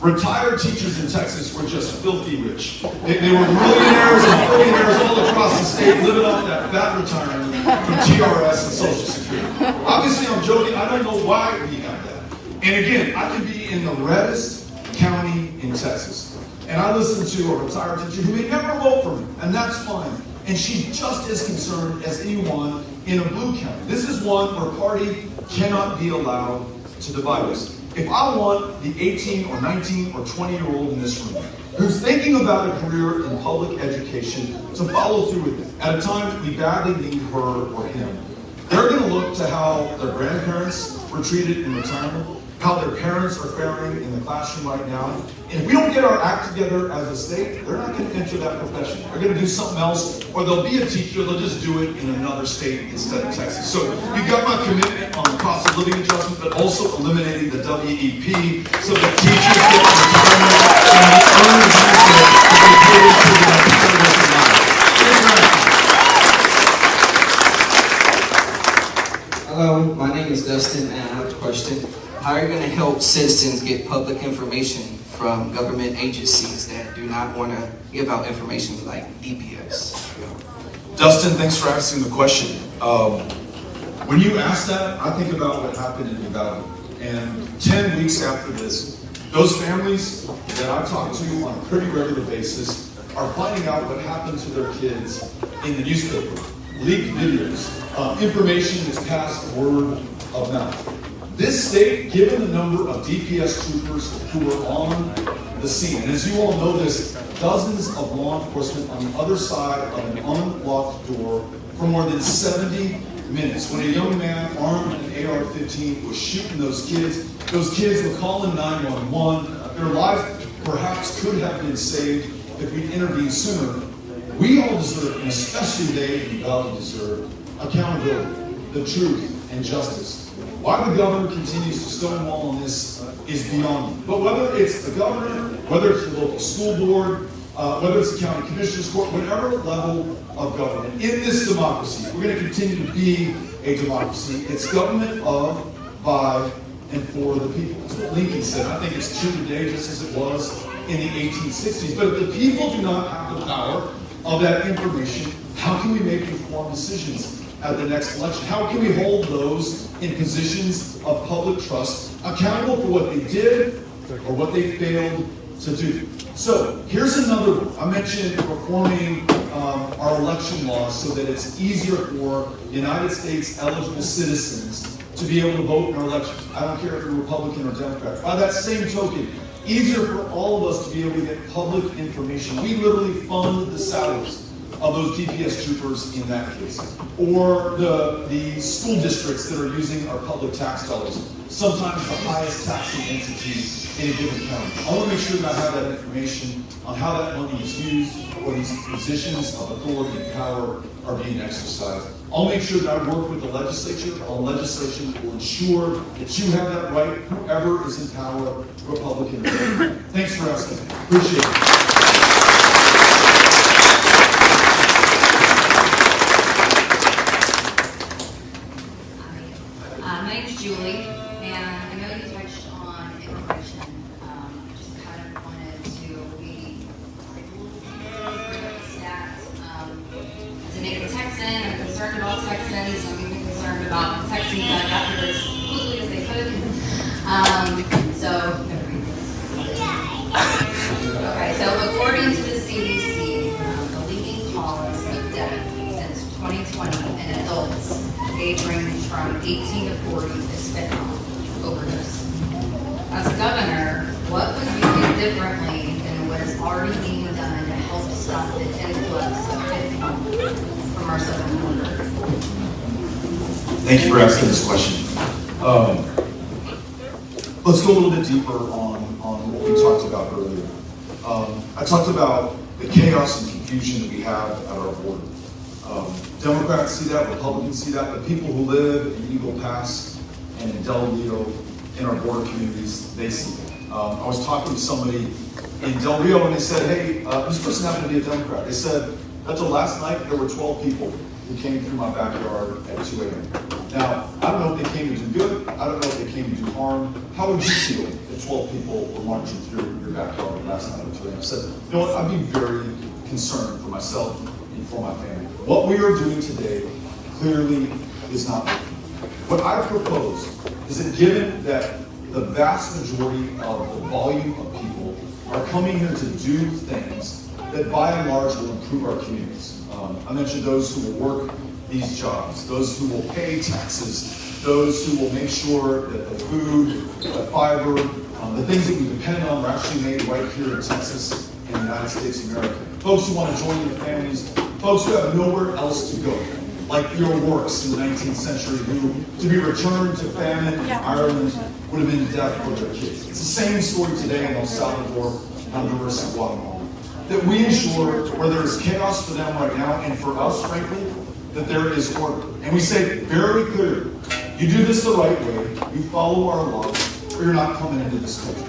retired teachers in Texas were just filthy rich. They were millionaires and billionaires all across the state living off that fat retirement from TRS and Social Security. Obviously, I'm joking. I don't know why we have that. And again, I could be in the reddest county in Texas, and I listen to a retired teacher who may never vote for me, and that's fine. And she's just as concerned as anyone in a blue county. This is one where party cannot be allowed to divide us. If I want the 18 or 19 or 20-year-old in this room who's thinking about a career in public education to follow through with it at a time that we badly need her or him, they're going to look to how their grandparents were treated in retirement, how their parents are faring in the classroom right now. And if we don't get our act together as a state, they're not going to enter that profession. They're going to do something else, or they'll be a teacher, they'll just do it in another state instead of Texas. So you got my commitment on the cost of living adjustment, but also eliminating the WEP so that teachers get retirement and the earned benefit that they pay into the rest of their life. Hello, my name is Dustin, and I have a question. How are you going to help citizens get public information from government agencies that do not want to give out information like DPS? Dustin, thanks for asking the question. When you ask that, I think about what happened in Uvalde. And 10 weeks after this, those families that I talk to on a pretty regular basis are finding out what happened to their kids in the newspaper, leaked videos, information that's passed word of mouth. This state, given the number of DPS troopers who were on the scene, and as you all know this, dozens of law enforcement on the other side of an unlocked door for more than 70 minutes. When a young man armed with an AR-15 was shooting those kids were calling 911. Their life perhaps could have been saved if we'd intervened sooner. We all deserve, and especially they in Uvalde deserve, accountability, the truth, and justice. Why the governor continues to stonewall on this is beyond me. But whether it's the governor, whether it's the local school board, whether it's the county commissioner's court, whatever level of government, in this democracy, we're going to continue to be a democracy. It's government of, by, and for the people. That's what Lincoln said. I think it's true today just as it was in the 1860s. But if the people do not have the power of that information, how can we make informed decisions at the next election? How can we hold those in positions of public trust accountable for what they did or what they failed to do? So here's another one. I mentioned reforming our election laws so that it's easier for United States eligible citizens to be able to vote in our elections. I don't care if you're Republican or Democrat. By that same token, easier for all of us to be able to get public information. We literally fund the salaries of those DPS troopers in that case, or the school districts that are using our public tax dollars, sometimes the highest taxing entity in a given county. I want to make sure that I have that information on how that money is used, or these positions of authority and power are being exercised. I'll make sure that I work with the legislature on legislation that will ensure that you have that right, whoever is in power, Republican or Democrat. Thanks for asking. Appreciate it. My name's Julie, and I know you touched on immigration. Just kind of wanted to bring up the stats. As a native Texan, I'm concerned about Texans. I'm even concerned about the Texans that got here as quickly as they could. Okay, so according to the CDC, the leading cause of death since 2020 in adults age range from 18 to 40 is fentanyl overdose. As governor, what would you do differently than what is already being done to help stop the influx of fentanyl from our southern border? Thank you for asking this question. Let's go a little bit deeper on what we talked about earlier. I talked about the chaos and confusion that we have at our border. Democrats see that, Republicans see that, but people who live in Eagle Pass and in Del Rio, in our border communities, they see it. I was talking to somebody in Del Rio and they said, hey, this person happened to be a Democrat. They said, until last night, there were 12 people who came through my backyard at 2 a.m. Now, I don't know if they came to do good, I don't know if they came to do harm. How would you feel if 12 people were marching through your backyard last night at 2 a.m.? I said, you know what, I'd be very concerned for myself and for my family. What we are doing today clearly is not working. What I propose is that given that the vast majority of the volume of people are coming here to do things that by and large will improve our communities. I mentioned those who will work these jobs, those who will pay taxes, those who will make sure that the food, the fiber, the things that we depend on are actually made right here in Texas and the United States of America. Folks who want to join their families, folks who have nowhere else to go, like your works in the 19th century, who, to be returned to famine in Ireland, would have been death for their kids. It's the same story today in El Salvador, Honduras, and Guatemala. That we ensure where there is chaos for them right now, and for us, frankly, that there is order. And we say very clearly, you do this the right way, you follow our laws, or you're not coming into this country.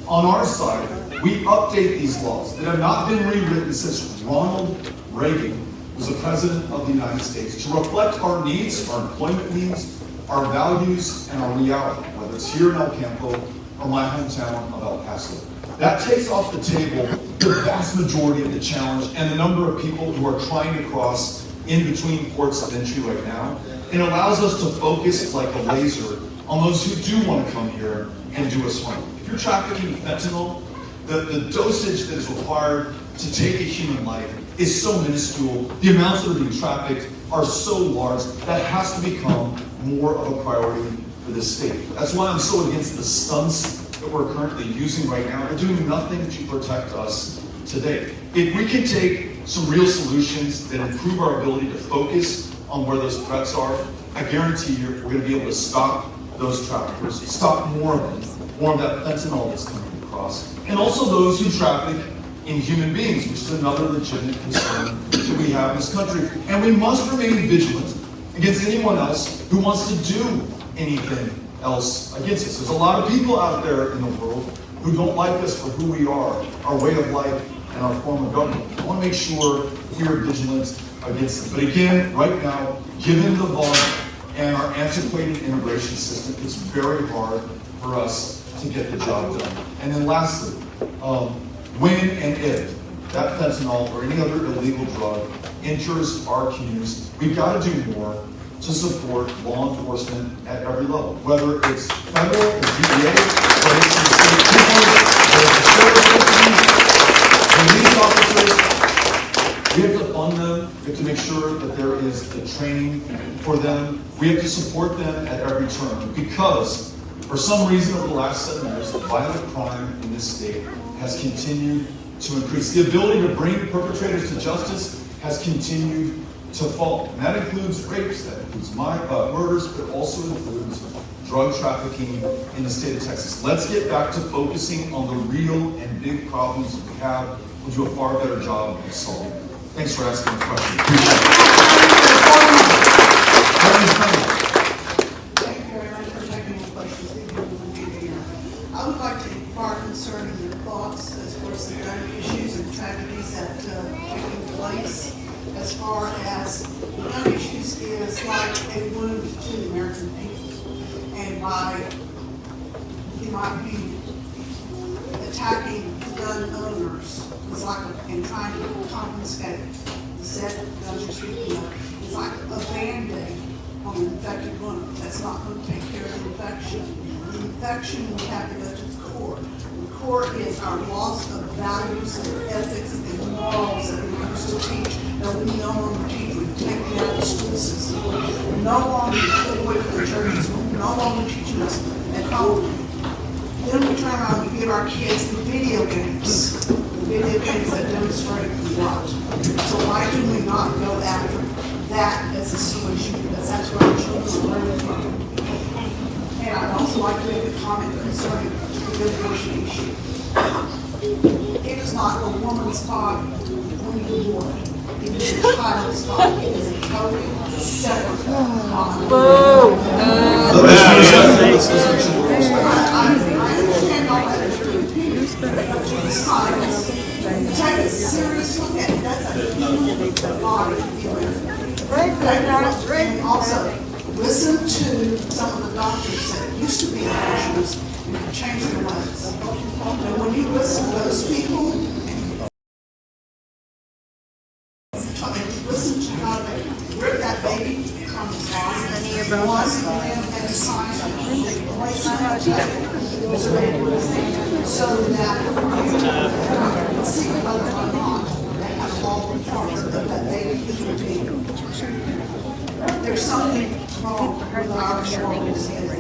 On our side, we update these laws that have not been rewritten since Ronald Reagan was the President of the United States to reflect our needs, our employment needs, our values, and our reality, whether it's here in El Campo or my hometown of El Paso. That takes off the table the vast majority of the challenge and the number of people who are trying to cross in between ports of entry right now, and allows us to focus like a laser on those who do want to come here and do us harm. If you're trafficking fentanyl, the dosage that is required to take a human life is so minuscule, the amounts that are being trafficked are so large, that has to become more of a priority for this state. That's why I'm so against the stunts that we're currently using right now. They're doing nothing to protect us today. If we can take some real solutions that improve our ability to focus on where those threats are, I guarantee you we're going to be able to stop those traffickers, stop more of them, more of that fentanyl that's coming across, and also those who traffic in human beings, which is another legitimate concern that we have in this country. And we must remain vigilant against anyone else who wants to do anything else against us. There's a lot of people out there in the world who don't like us for who we are, our way of life, and our form of government. I want to make sure we are vigilant against them. But again, right now, given the volume and our antiquated immigration system, it's very hard for us to get the job done. And then lastly, when and if that fentanyl or any other illegal drug enters our communities, we've got to do more to support law enforcement at every level, whether it's federal, the DEA, whether it's the state troopers, whether it's the sheriff deputies, police officers. We have to fund them. We have to make sure that there is the training for them. We have to support them at every turn because for some reason over the last 7 years, violent crime in this state has continued to increase. The ability to bring perpetrators to justice has continued to fall. And that includes rapes, that includes murders, but also includes drug trafficking in the state of Texas. Let's get back to focusing on the real and big problems that we have. We'll do a far better job of solving them. Thanks for asking the question. Appreciate it. Thank you very much for taking the questions. I would like to inquire concerning your thoughts as far as the gun issues and tragedies that are taking place. As far as the gun issues is like a wound to the American people. And by, in my opinion, attacking gun owners is like, and trying to confiscate the set of guns you're speaking of, is like a Band-Aid on an infected wound. That's not going to take care of the infection. The infection will have to go to the core. The core is our loss of values and ethics and morals that we used to teach that we no longer teach. We've taken out the school system. We're no longer going to the churches. We're no longer teaching us at home. Then we turn around and give our kids the video games. The video games that demonstrate the watch. So why do we not go after that as a solution? Because that's where our children are learning from. And I'd also like to make a comment concerning the abortion issue. It is not a woman's body when you abort. It is a child's body. It is a totally separate body. I understand all that is true. It's not. Take a serious look at it. That's a human body. And also, listen to some of the doctors that used to be abortionists and change their ways. And when you listen to those people, listen to how they rip that baby from his body, one limb at a time, they place it so that you can see whether or not they have all the parts of that baby is repeated. There's something wrong with our morals in that.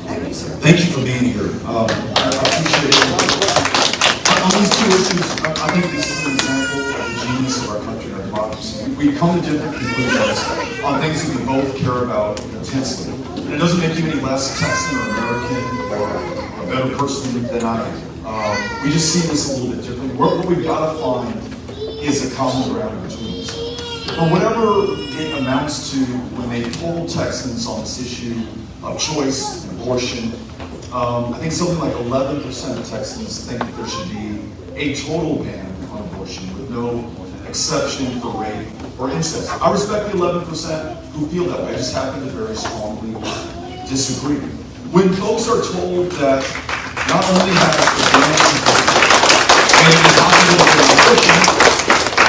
Thank you, sir. Thank you for being here. I appreciate it. On these two issues, I think this is an example of the genius of our country and our democracy. We come to different conclusions on things that we both care about intensely. And it doesn't make you any less Texan or American or a better person than I am. We just see this a little bit differently. What we've got to find is a common ground between us. But whatever it amounts to when they poll Texans on this issue of choice and abortion, I think something like 11% of Texans think that there should be a total ban on abortion with no exception for rape or incest. I respect the 11% who feel that way. I just happen to very strongly disagree. When folks are told that not only has the ban made it impossible to get abortion,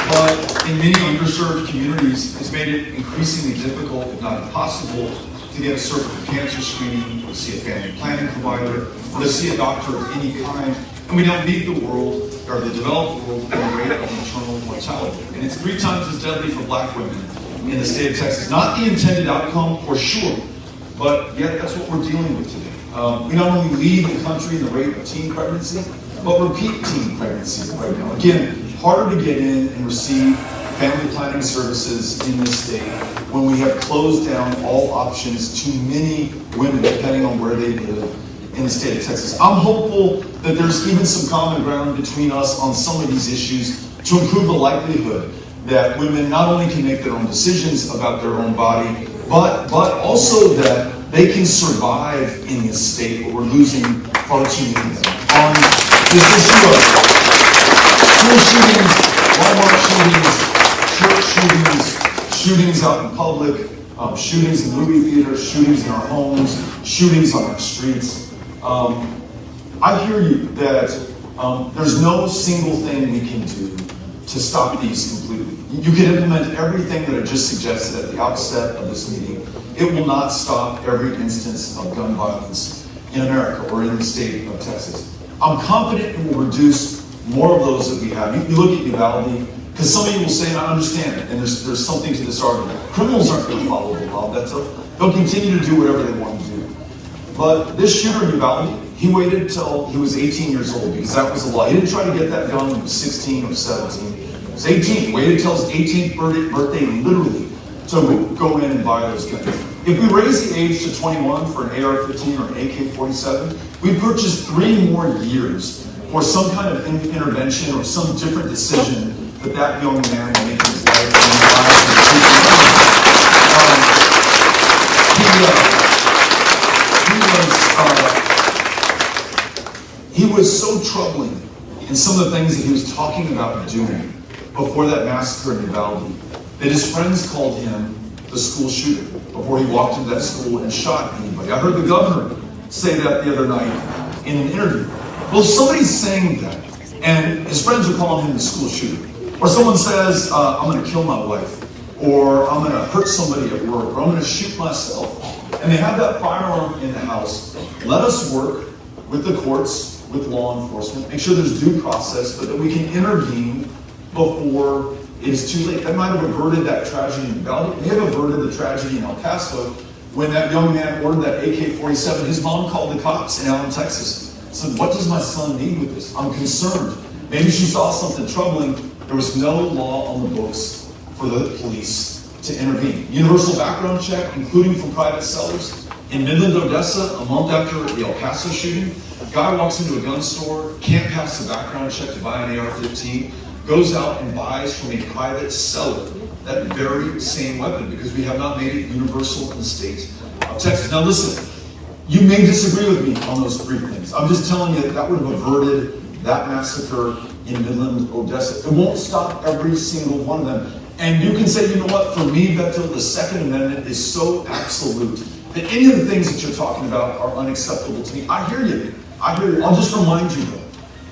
but in many underserved communities, it's made it increasingly difficult, if not impossible, to get a cervical cancer screening, or to see a family planning provider, or to see a doctor of any kind. And we don't need the world, or the developed world, with a rate of maternal mortality. And it's 3 times as deadly for black women in the state of Texas. Not the intended outcome, for sure, but yet that's what we're dealing with today. We not only lead the country in the rate of teen pregnancy, but repeat teen pregnancy right now. Again, harder to get in and receive family planning services in this state when we have closed down all options to many women depending on where they live in the state of Texas. I'm hopeful that there's even some common ground between us on some of these issues to improve the likelihood that women not only can make their own decisions about their own body, but also that they can survive in this state, but we're losing far too many of them. On this issue of school shootings, Walmart shootings, church shootings, shootings out in public, shootings in movie theaters, shootings in our homes, shootings on our streets. I hear you that there's no single thing we can do to stop these completely. You can implement everything that I just suggested at the outset of this meeting. It will not stop every instance of gun violence in America or in the state of Texas. I'm confident it will reduce more of those that we have. You look at Uvalde, because some of you will say, and I understand it, and there's something to this argument. Criminals aren't going to follow the law. They'll continue to do whatever they want to do. But this shooter in Uvalde, he waited till he was 18 years old because that was the law. He didn't try to get that gun when he was 16 or 17. He was 18. He waited till his 18th birthday literally to go in and buy those guns. If we raise the age to 21 for an AR-15 or an AK-47, we purchase 3 more years for some kind of intervention or some different decision that young man will make in his life. He was so troubling in some of the things that he was talking about doing before that massacre in Uvalde that his friends called him the school shooter before he walked into that school and shot anybody. I heard the governor say that the other night in an interview. Well, somebody's saying that, and his friends are calling him the school shooter. Or someone says, I'm going to kill my wife, or I'm going to hurt somebody at work, or I'm going to shoot myself. And they have that firearm in the house. Let us work with the courts, with law enforcement, make sure there's due process, but that we can intervene before it is too late. That might have averted that tragedy in Uvalde. It may have averted the tragedy in El Paso when that young man ordered that AK-47. His mom called the cops in Allen, Texas. Said, what does my son need with this? I'm concerned. Maybe she saw something troubling. There was no law on the books for the police to intervene. Universal background check, including from private sellers. In Midland, Odessa, a month after the El Paso shooting, a guy walks into a gun store, can't pass the background check to buy an AR-15, goes out and buys from a private seller that very same weapon because we have not made it universal in the state of Texas. Now listen, you may disagree with me on those 3 things. I'm just telling you that would have averted that massacre in Midland, Odessa. It won't stop every single one of them. And you can say, you know what, for me, Beto, the Second Amendment is so absolute that any of the things that you're talking about are unacceptable to me. I hear you. I'll just remind you, though,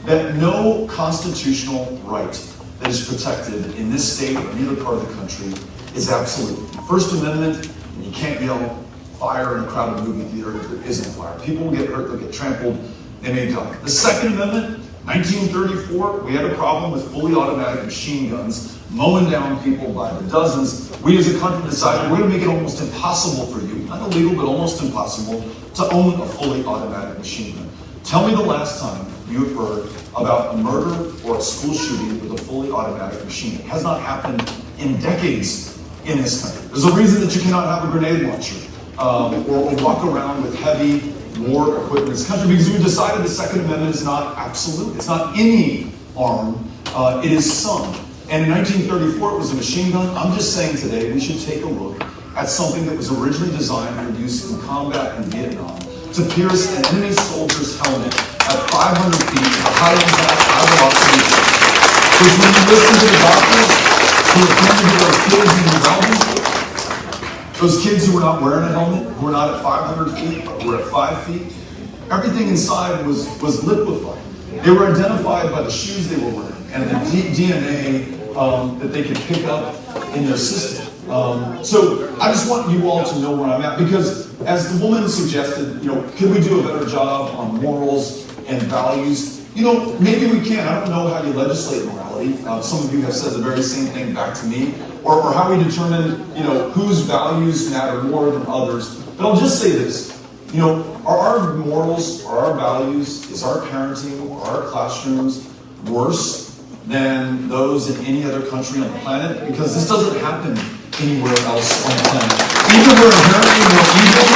that no constitutional right that is protected in this state or any other part of the country is absolute. The First Amendment, you can't yell fire in a crowded movie theater if there isn't fire. People will get hurt, they'll get trampled, they may die. The Second Amendment, 1934, we had a problem with fully automatic machine guns mowing down people by the dozens. We as a country decided we're going to make it almost impossible for you, not illegal, but almost impossible, to own a fully automatic machine gun. Tell me the last time you have heard about a murder or a school shooting with a fully automatic machine gun. It has not happened in decades in this country. There's a reason that you cannot have a grenade launcher or walk around with heavy war equipment in this country because we decided the Second Amendment is not absolute. It's not any arm, it is some. And in 1934, it was a machine gun. I'm just saying today we should take a look at something that was originally designed for use in combat in Vietnam to pierce an enemy soldier's helmet at 500 feet with a high impact, high velocity. Because when you listen to the doctors who attended to those kids in Uvalde, those kids who were not wearing a helmet, who were not at 500 feet, but were at 5 feet, everything inside was liquefied. They were identified by the shoes they were wearing and the DNA that they could pick up in their system. So I just want you all to know where I'm at because as the woman suggested, can we do a better job on morals and values? Maybe we can. I don't know how you legislate morality. Some of you have said the very same thing back to me, or how we determine, whose values matter more than others. But I'll just say this, are our morals, are our values, is our parenting, are our classrooms worse than those in any other country on the planet? Because this doesn't happen anywhere else on the planet. Either we're inherently more evil,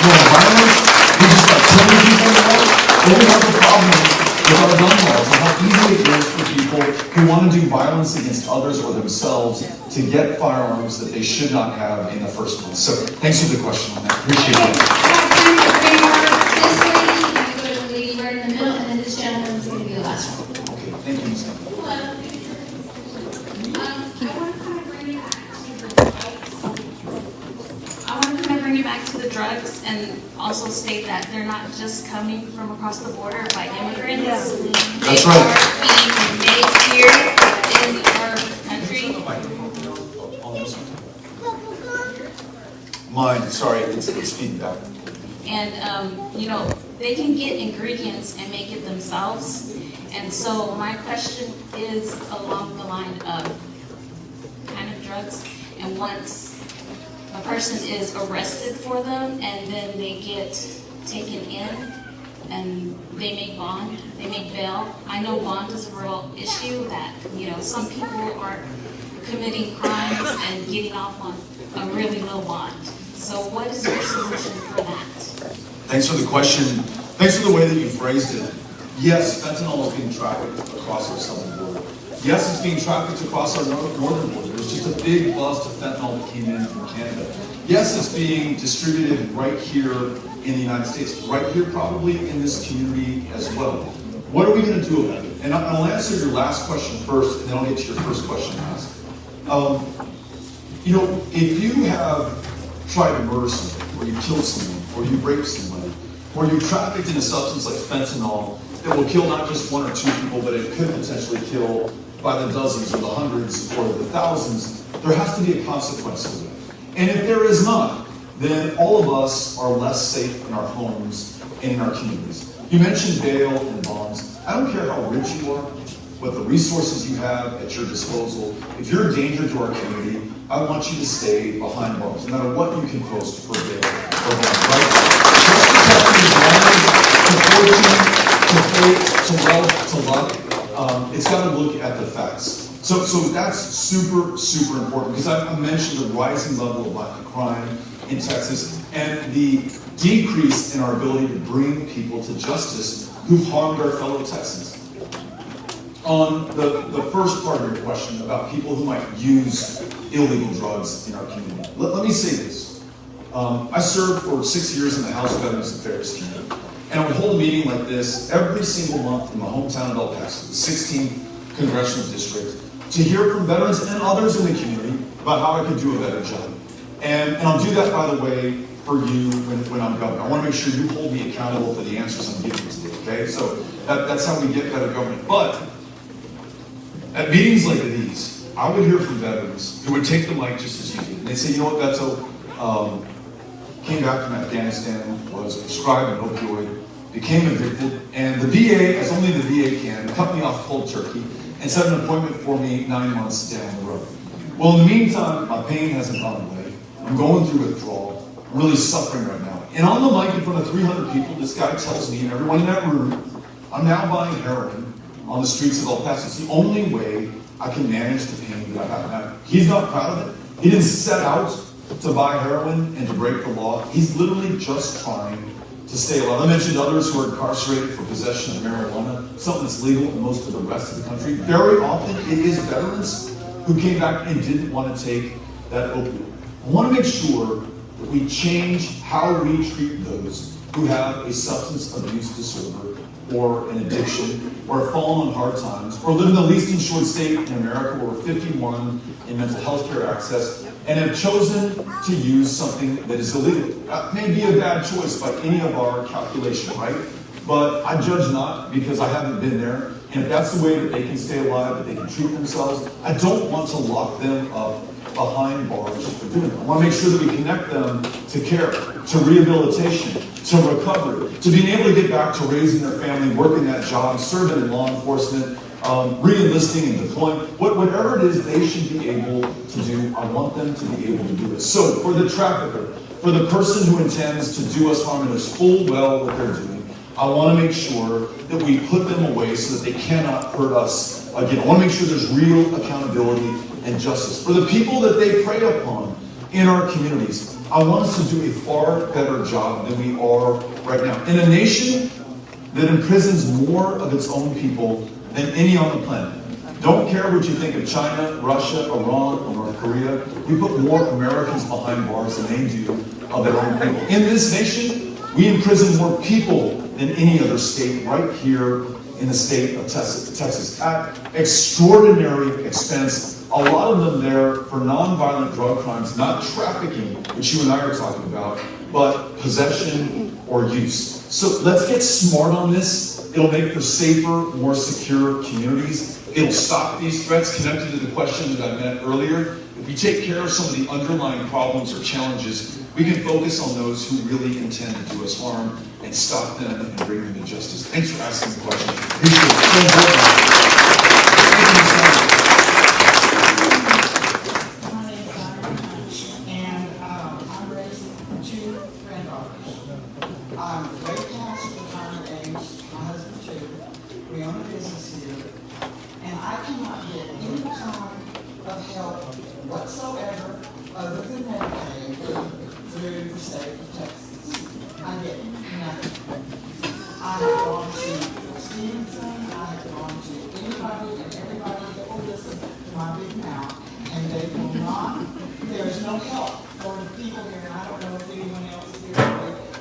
more violent, we just like killing people more, or we have a problem with our gun laws and how easy it is for people who who want to do violence against others or themselves to get firearms that they should not have in the first place. So thanks for the question on that. Appreciate it. This lady, and go to the lady right in the middle, and then this gentleman's gonna be the last one. Okay, thank you, Ms. Campbell. I want to kind of bring you back to the drugs. I want to kind of bring you back to the drugs and also state that they're not just coming from across the border by immigrants. That's right. They are being made here in our country. Mine, sorry, it's feedback. And, they can get ingredients and make it themselves. And so my question is along the line of kind of drugs. And once a person is arrested for them and then they get taken in and they make bond, they make bail. I know bond is a real issue that, some people are committing crimes and getting off on a really low bond. So what is your solution for that? Thanks for the question. Thanks for the way that you phrased it. Yes, fentanyl is being trafficked across our southern border. Yes, it's being trafficked across our northern border. There's just a big bust of fentanyl that came in from Canada. Yes, it's being distributed right here in the United States, right here probably in this community as well. What are we going to do about it? And I'll answer your last question first, and then I'll get to your first question asked. If you have tried to murder someone, or you killed someone, or you raped somebody, or you trafficked in a substance like fentanyl that will kill not just one or two people, but it could potentially kill by the dozens or the hundreds or the thousands, there has to be a consequence to it. And if there is not, then all of us are less safe in our homes and in our communities. You mentioned bail and bonds. I don't care how rich you are, what the resources you have at your disposal. If you're a danger to our community, I want you to stay behind bars, no matter what you can post for bail or bond, right? Just protecting as long as to fortune, to fate, to wealth, to luck, it's got to look at the facts. So that's super, super important, because I mentioned the rising level of violent crime in Texas and the decrease in our ability to bring people to justice who've harmed our fellow Texans. On the first part of your question about people who might use illegal drugs in our community, let me say this. I served for 6 years in the House of Veterans Affairs Committee, and I would hold a meeting like this every single month in my hometown of El Paso, the 16th Congressional District, to hear from veterans and others in the community about how I could do a better job. And I'll do that, by the way, for you when I'm governor. I want to make sure you hold me accountable for the answers I'm giving to you, okay? So that's how we get better government. But at meetings like these, I would hear from veterans who would take the mic just as you did. And they'd say, you know what, Beto, came back from Afghanistan, was prescribed an opioid, became addicted, and the VA, as only the VA can, cut me off cold turkey and set an appointment for me 9 months down the road. Well, in the meantime, my pain hasn't gone away. I'm going through withdrawal. I'm really suffering right now. And on the mic in front of 300 people, this guy tells me and everyone in that room, I'm now buying heroin on the streets of El Paso. It's the only way I can manage the pain that I have now. He's not proud of it. He didn't set out to buy heroin and to break the law. He's literally just trying to stay alive. I mentioned others who are incarcerated for possession of marijuana, something that's legal in most of the rest of the country. Very often it is veterans who came back and didn't want to take that opioid. I want to make sure that we change how we treat those who have a substance abuse disorder or an addiction or have fallen on hard times or live in the least insured state in America where we're 51 in mental health care access and have chosen to use something that is illegal. That may be a bad choice by any of our calculation, right? But I judge not because I haven't been there. And if that's the way that they can stay alive, that they can treat themselves, I don't want to lock them up behind bars for doing it. I want to make sure that we connect them to care, to rehabilitation, to recovery, to being able to get back to raising their family, working that job, serving in law enforcement, re-enlisting and deploying. Whatever it is they should be able to do, I want them to be able to do it. So for the trafficker, for the person who intends to do us harm and knows full well what they're doing, I want to make sure that we put them away so that they cannot hurt us again. I want to make sure there's real accountability and justice. For the people that they prey upon in our communities, I want us to do a far better job than we are right now. In a nation that imprisons more of its own people than any on the planet, Don't care what you think of China, Russia, Iran, or North Korea. We put more Americans behind bars than they do of their own people. In this nation, we imprison more people than any other state right here in the state of Texas at extraordinary expense. A lot of them there for nonviolent drug crimes, not trafficking, which you and I are talking about, but possession or use. So let's get smart on this. It'll make for safer, more secure communities. It'll stop these threats. Connected to the question that I meant earlier, if we take care of some of the underlying problems or challenges, we can focus on those who really intend to do us harm and stop them and bring them to justice. Thanks for asking the question. Appreciate it. My name is Diane Hunch, and I'm raising 2 granddaughters. I'm way past retirement age, my husband too. We own a business here, and I cannot get any kind of help whatsoever other than Medicaid through the state of Texas. I get nothing. I have gone to Stevenson, I have gone to anybody and everybody that will listen to my big mouth, and they will not, there is no help for the people here, and I don't know if anyone else is here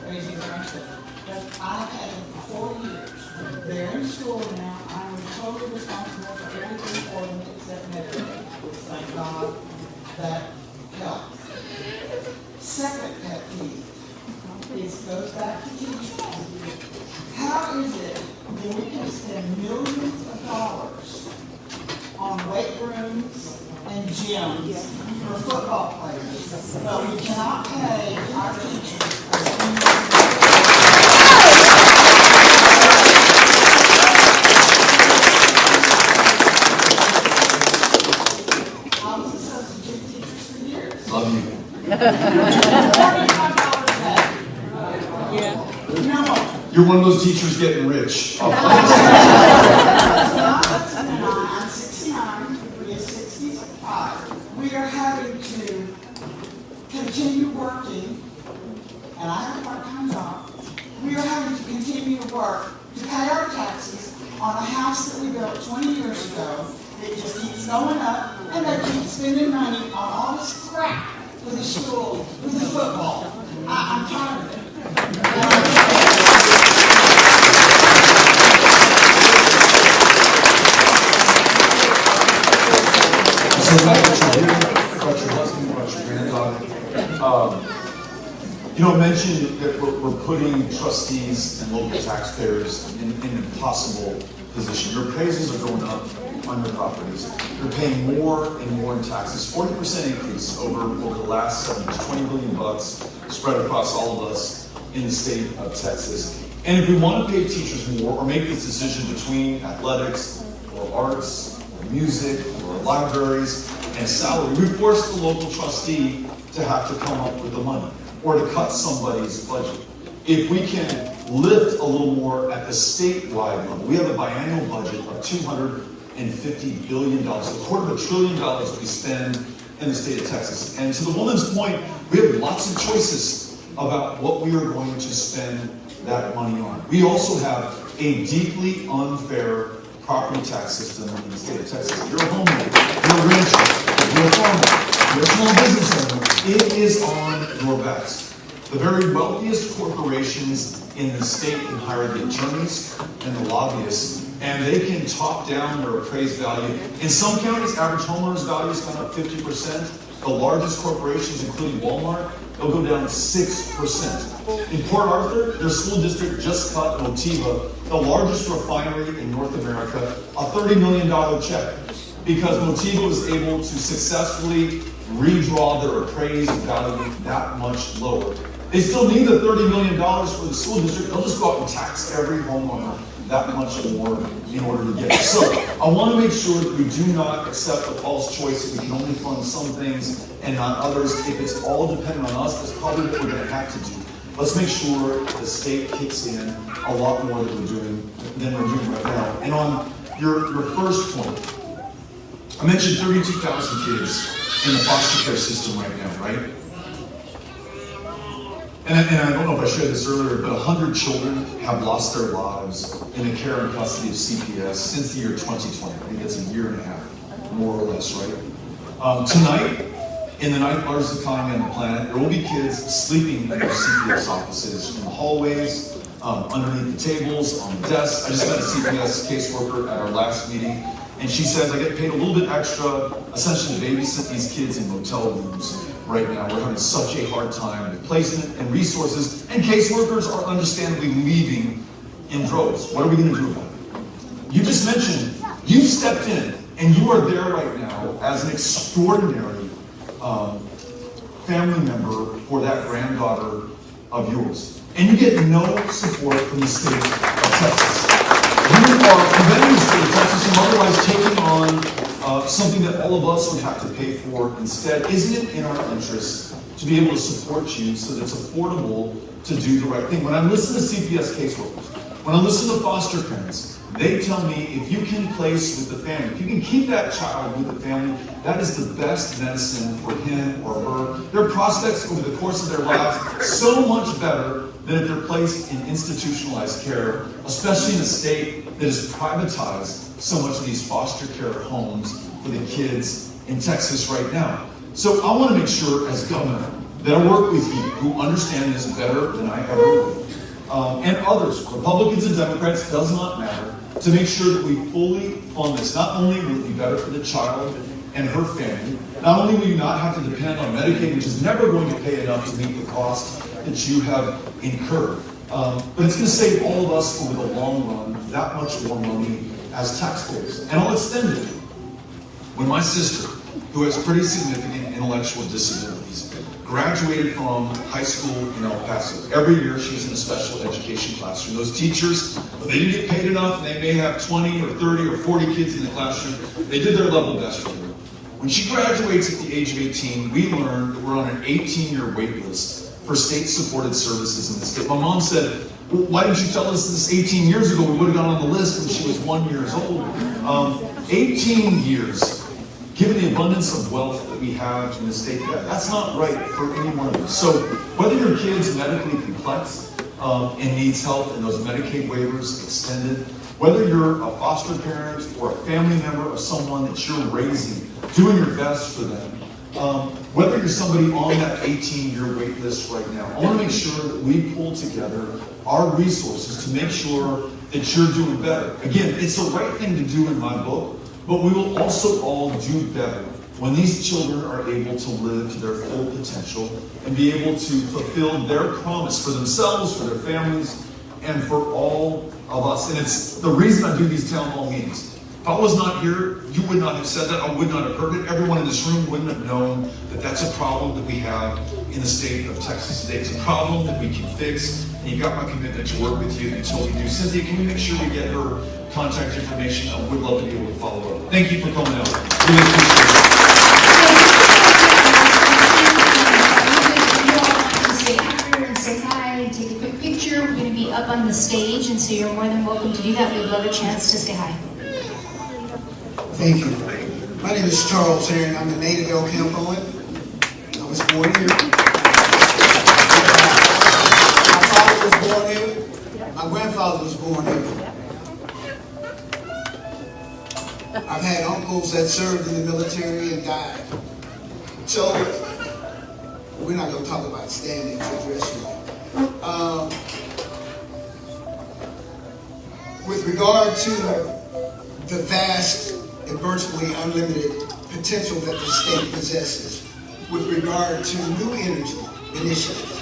raising grandchildren, but I've had them for 4 years. They're in school now, I'm totally responsible for everything for them except Medicaid. Thank God that helps. Second pet peeve goes back to teachers. How is it that we can spend millions of dollars on weight rooms and gyms for football players, but we cannot pay our teachers? I was a substitute teacher for years. Love you. $45 Yeah. No. You're one of those teachers getting rich. I'm 69, he is 65. We are having to continue working, and I have a part-time job. We are having to continue to work to pay our taxes on a house that we built 20 years ago. It just keeps going up, and they keep spending money on all this crap for the school, for the football. I'm tired of it. So back to your husband, about your granddaughter. I mentioned that we're putting trustees and local taxpayers in an impossible position. Your appraisals are going up on your properties. You're paying more and more in taxes. 40% increase over the last 7 years, $20 billion spread across all of us in the state of Texas. And if we want to pay teachers more or make this decision between athletics or arts or music or libraries and salary, we force the local trustee to have to come up with the money or to cut somebody's budget. If we can lift a little more at the statewide level, we have a biannual budget of $250 billion, $250 billion we spend in the state of Texas. And to the woman's point, we have lots of choices about what we are going to spend that money on. We also have a deeply unfair property tax system in the state of Texas. If you're a homeowner, you're a rancher, if you're a farmer, you're a small business owner, it is on your backs. The very wealthiest corporations in the state can hire the attorneys and the lobbyists, and they can talk down their appraised value. In some counties, average homeowners' value has gone up 50%. The largest corporations, including Walmart, they'll go down 6%. In Port Arthur, their school district just cut Motiva, the largest refinery in North America, a $30 million check because Motiva was able to successfully redraw their appraised value that much lower. They still need the $30 million for the school district. They'll just go out and tax every homeowner that much more in order to get it. So I want to make sure that we do not accept the false choice that we can only fund some things and not others. If it's all dependent on us, that's probably what we're going to have to do. Let's make sure the state kicks in a lot more than we're doing right now. And on your first point, I mentioned 32,000 kids in the foster care system right now, right? And I don't know if I shared this earlier, but 100 children have lost their lives in the care and custody of CPS since the year 2020. I think that's a year and a half, more or less, right? Tonight, in the ninth largest economy on the planet, there will be kids sleeping in their CPS offices, in the hallways, underneath the tables, on the desks. I just met a CPS caseworker at our last meeting, and she says, I get paid a little bit extra, essentially to babysit these kids in motel rooms right now. We're having such a hard time with placement and resources, and caseworkers are understandably leaving in droves. What are we going to do about it? You just mentioned, you stepped in, and you are there right now as an extraordinary family member for that granddaughter of yours. And you get no support from the state of Texas. You are preventing the state of Texas from otherwise taking on something that all of us would have to pay for instead. Isn't it in our interest to be able to support you so that it's affordable to do the right thing? When I listen to CPS caseworkers, when I listen to foster parents, they tell me if you can place with the family, if you can keep that child with the family, that is the best medicine for him or her. Their prospects over the course of their lives so much better than if they're placed in institutionalized care, especially in a state that has privatized so much of these foster care homes for the kids in Texas right now. So I want to make sure as governor that I work with you who understand this better than I ever will. And others, Republicans and Democrats, does not matter, to make sure that we fully fund this. Not only will it be better for the child and her family, not only will you not have to depend on Medicaid, which is never going to pay enough to meet the cost that you have incurred, but it's going to save all of us over the long run that much more money as taxpayers. And I'll extend it. When my sister, who has pretty significant intellectual disabilities, graduated from high school in El Paso. Every year she was in a special education classroom. Those teachers, they didn't get paid enough, and they may have 20 or 30 or 40 kids in the classroom. They did their level best for her. When she graduates at the age of 18, we learned that we're on an 18-year wait list for state-supported services in the state. My mom said, well, why didn't you tell us this 18 years ago? We would have gone on the list when she was 1 year old. 18 years. Given the abundance of wealth that we have in the state, that's not right for any one of us. So whether your kid's medically complex and needs help and those Medicaid waivers extended, whether you're a foster parent or a family member of someone that you're raising, doing your best for them, whether you're somebody on that 18-year wait list right now, I want to make sure that we pull together our resources to make sure that you're doing better. Again, it's the right thing to do in my book. But we will also all do better when these children are able to live to their full potential and be able to fulfill their promise for themselves, for their families, and for all of us. And it's the reason I do these town hall meetings. If I was not here, you would not have said that. I would not have heard it. Everyone in this room wouldn't have known that that's a problem that we have in the state of Texas today. It's a problem that we can fix. And you got my commitment to work with you until we do. Cynthia, can we make sure we get her contact information? I would love to be able to follow up. Thank you for coming out. Really appreciate To stay after and say hi and take a quick picture. We're going to be up on the stage, and so you're more than welcome to do that. We'd love a chance to say hi. Thank you. My name is Charles Herring. I'm a native of Campo. I was born here. My father was born here. My grandfather was born here. I've had uncles that served in the military and died. So, we're not going to talk about standing to address you. With regard to the vast and virtually unlimited potential that the state possesses, with regard to new energy initiatives.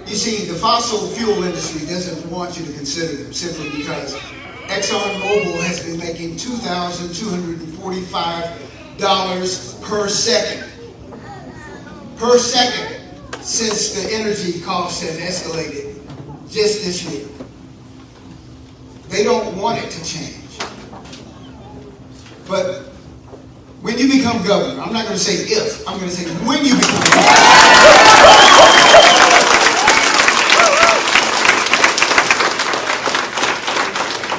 You see, the fossil fuel industry doesn't want you to consider them simply because ExxonMobil has been making $2,245 per second since the energy costs have escalated just this year. They don't want it to change. But when you become governor, I'm not going to say if, I'm going to say when you become governor.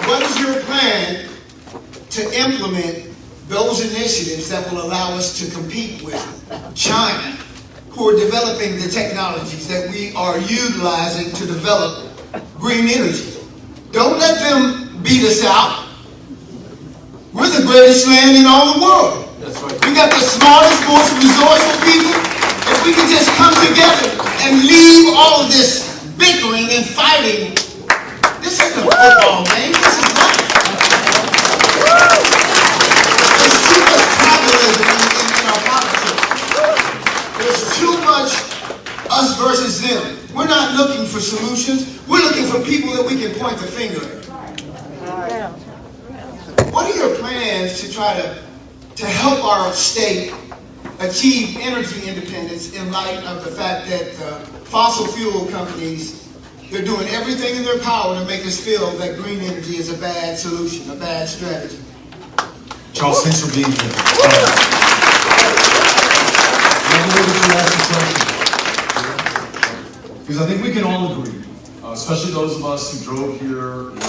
What is your plan to implement those initiatives that will allow us to compete with China, who are developing the technologies that we are utilizing to develop green energy. Don't let them beat us out. We're the greatest land in all the world. That's right. We got the smartest, most resourceful people. If we could just come together and leave all of this bickering and fighting. This isn't a football game. This is life. There's too much tribalism in our politics. There's too much us versus them. We're not looking for solutions. We're looking for people that we can point the finger at. What are your plans to try to help our state achieve energy independence in light of the fact that fossil fuel companies, they're doing everything in their power to make us feel that green energy is a bad solution, a bad strategy? Charles, thanks for being here. Because I think we can all agree, especially those of us who drove here in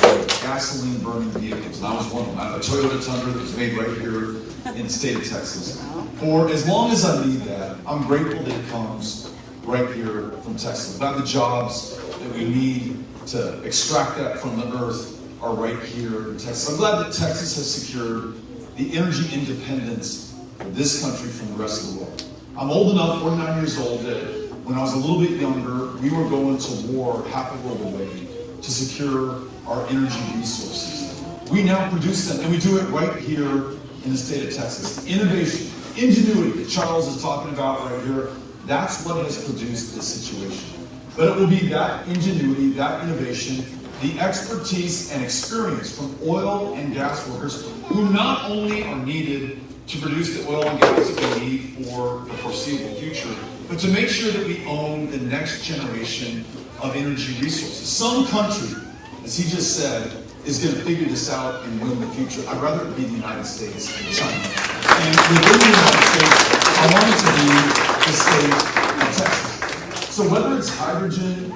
gasoline-burning vehicles. And I was one of them. I have a Toyota Tundra that was made right here in the state of Texas. For as long as I need that, I'm grateful that it comes right here from Texas. About the jobs that we need to extract that from the earth are right here in Texas. I'm glad that Texas has secured the energy independence of this country from the rest of the world. I'm old enough, 49 years old, that when I was a little bit younger, we were going to war half a world away to secure our energy resources. We now produce them, and we do it right here in the state of Texas. The innovation, ingenuity that Charles is talking about right here, that's what has produced this situation. But it will be that ingenuity, that innovation, the expertise and experience from oil and gas workers who not only are needed to produce the oil and gas that we need for the foreseeable future, but to make sure that we own the next generation of energy resources. Some country, as he just said, is going to figure this out and win the future. I'd rather it be the United States than China. And within the United States, I want it to be the state of Texas. So whether it's hydrogen,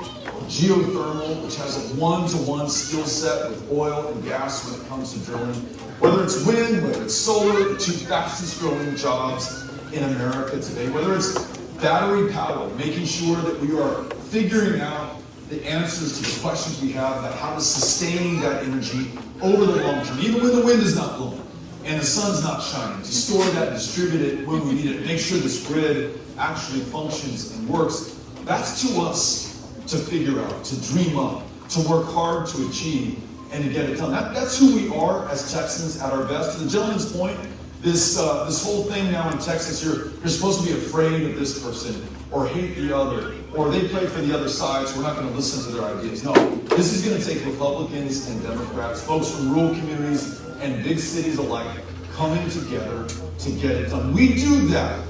geothermal, which has a one-to-one skill set with oil and gas when it comes to drilling, whether it's wind, whether it's solar, the two fastest growing jobs in America today, whether it's battery power, making sure that we are figuring out the answers to the questions we have about how to sustain that energy over the long term, even when the wind is not blowing and the sun's not shining, to store that, distribute it when we need it, make sure this grid actually functions and works. That's to us to figure out, to dream up, to work hard to achieve, and to get it done. That's who we are as Texans at our best. To the gentleman's point, this whole thing now in Texas, you're supposed to be afraid of this person or hate the other, or they play for the other side, so we're not going to listen to their ideas. No, this is going to take Republicans and Democrats, folks from rural communities and big cities alike, coming together to get it done. We do that,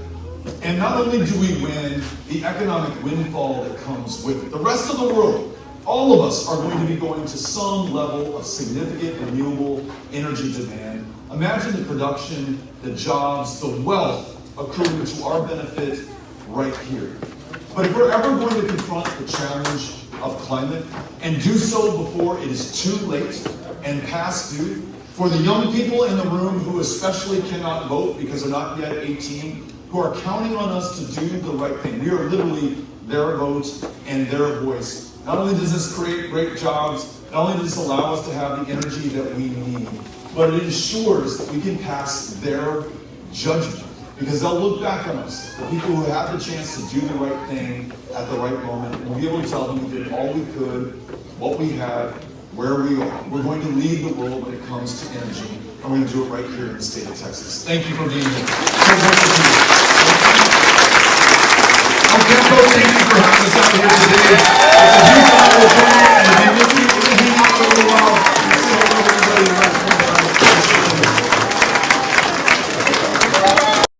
and not only do we win the economic windfall that comes with it, the rest of the world, all of us are going to be going to some level of significant renewable energy demand. Imagine the production, the jobs, the wealth accruing to our benefit right here. But if we're ever going to confront the challenge of climate and do so before it is too late and past due, for the young people in the room who especially cannot vote because they're not yet 18, who are counting on us to do the right thing, we are literally their vote and their voice. Not only does this create great jobs, not only does this allow us to have the energy that we need, but it ensures that we can pass their judgment. Because they'll look back on us, the people who had the chance to do the right thing at the right moment, and we'll be able to tell them we did all we could, what we had, where we are. We're going to lead the world when it comes to energy, and we're going to do it right here in the state of Texas. Thank you for being here. Campo, thank you for having us out here today. It's a huge honor.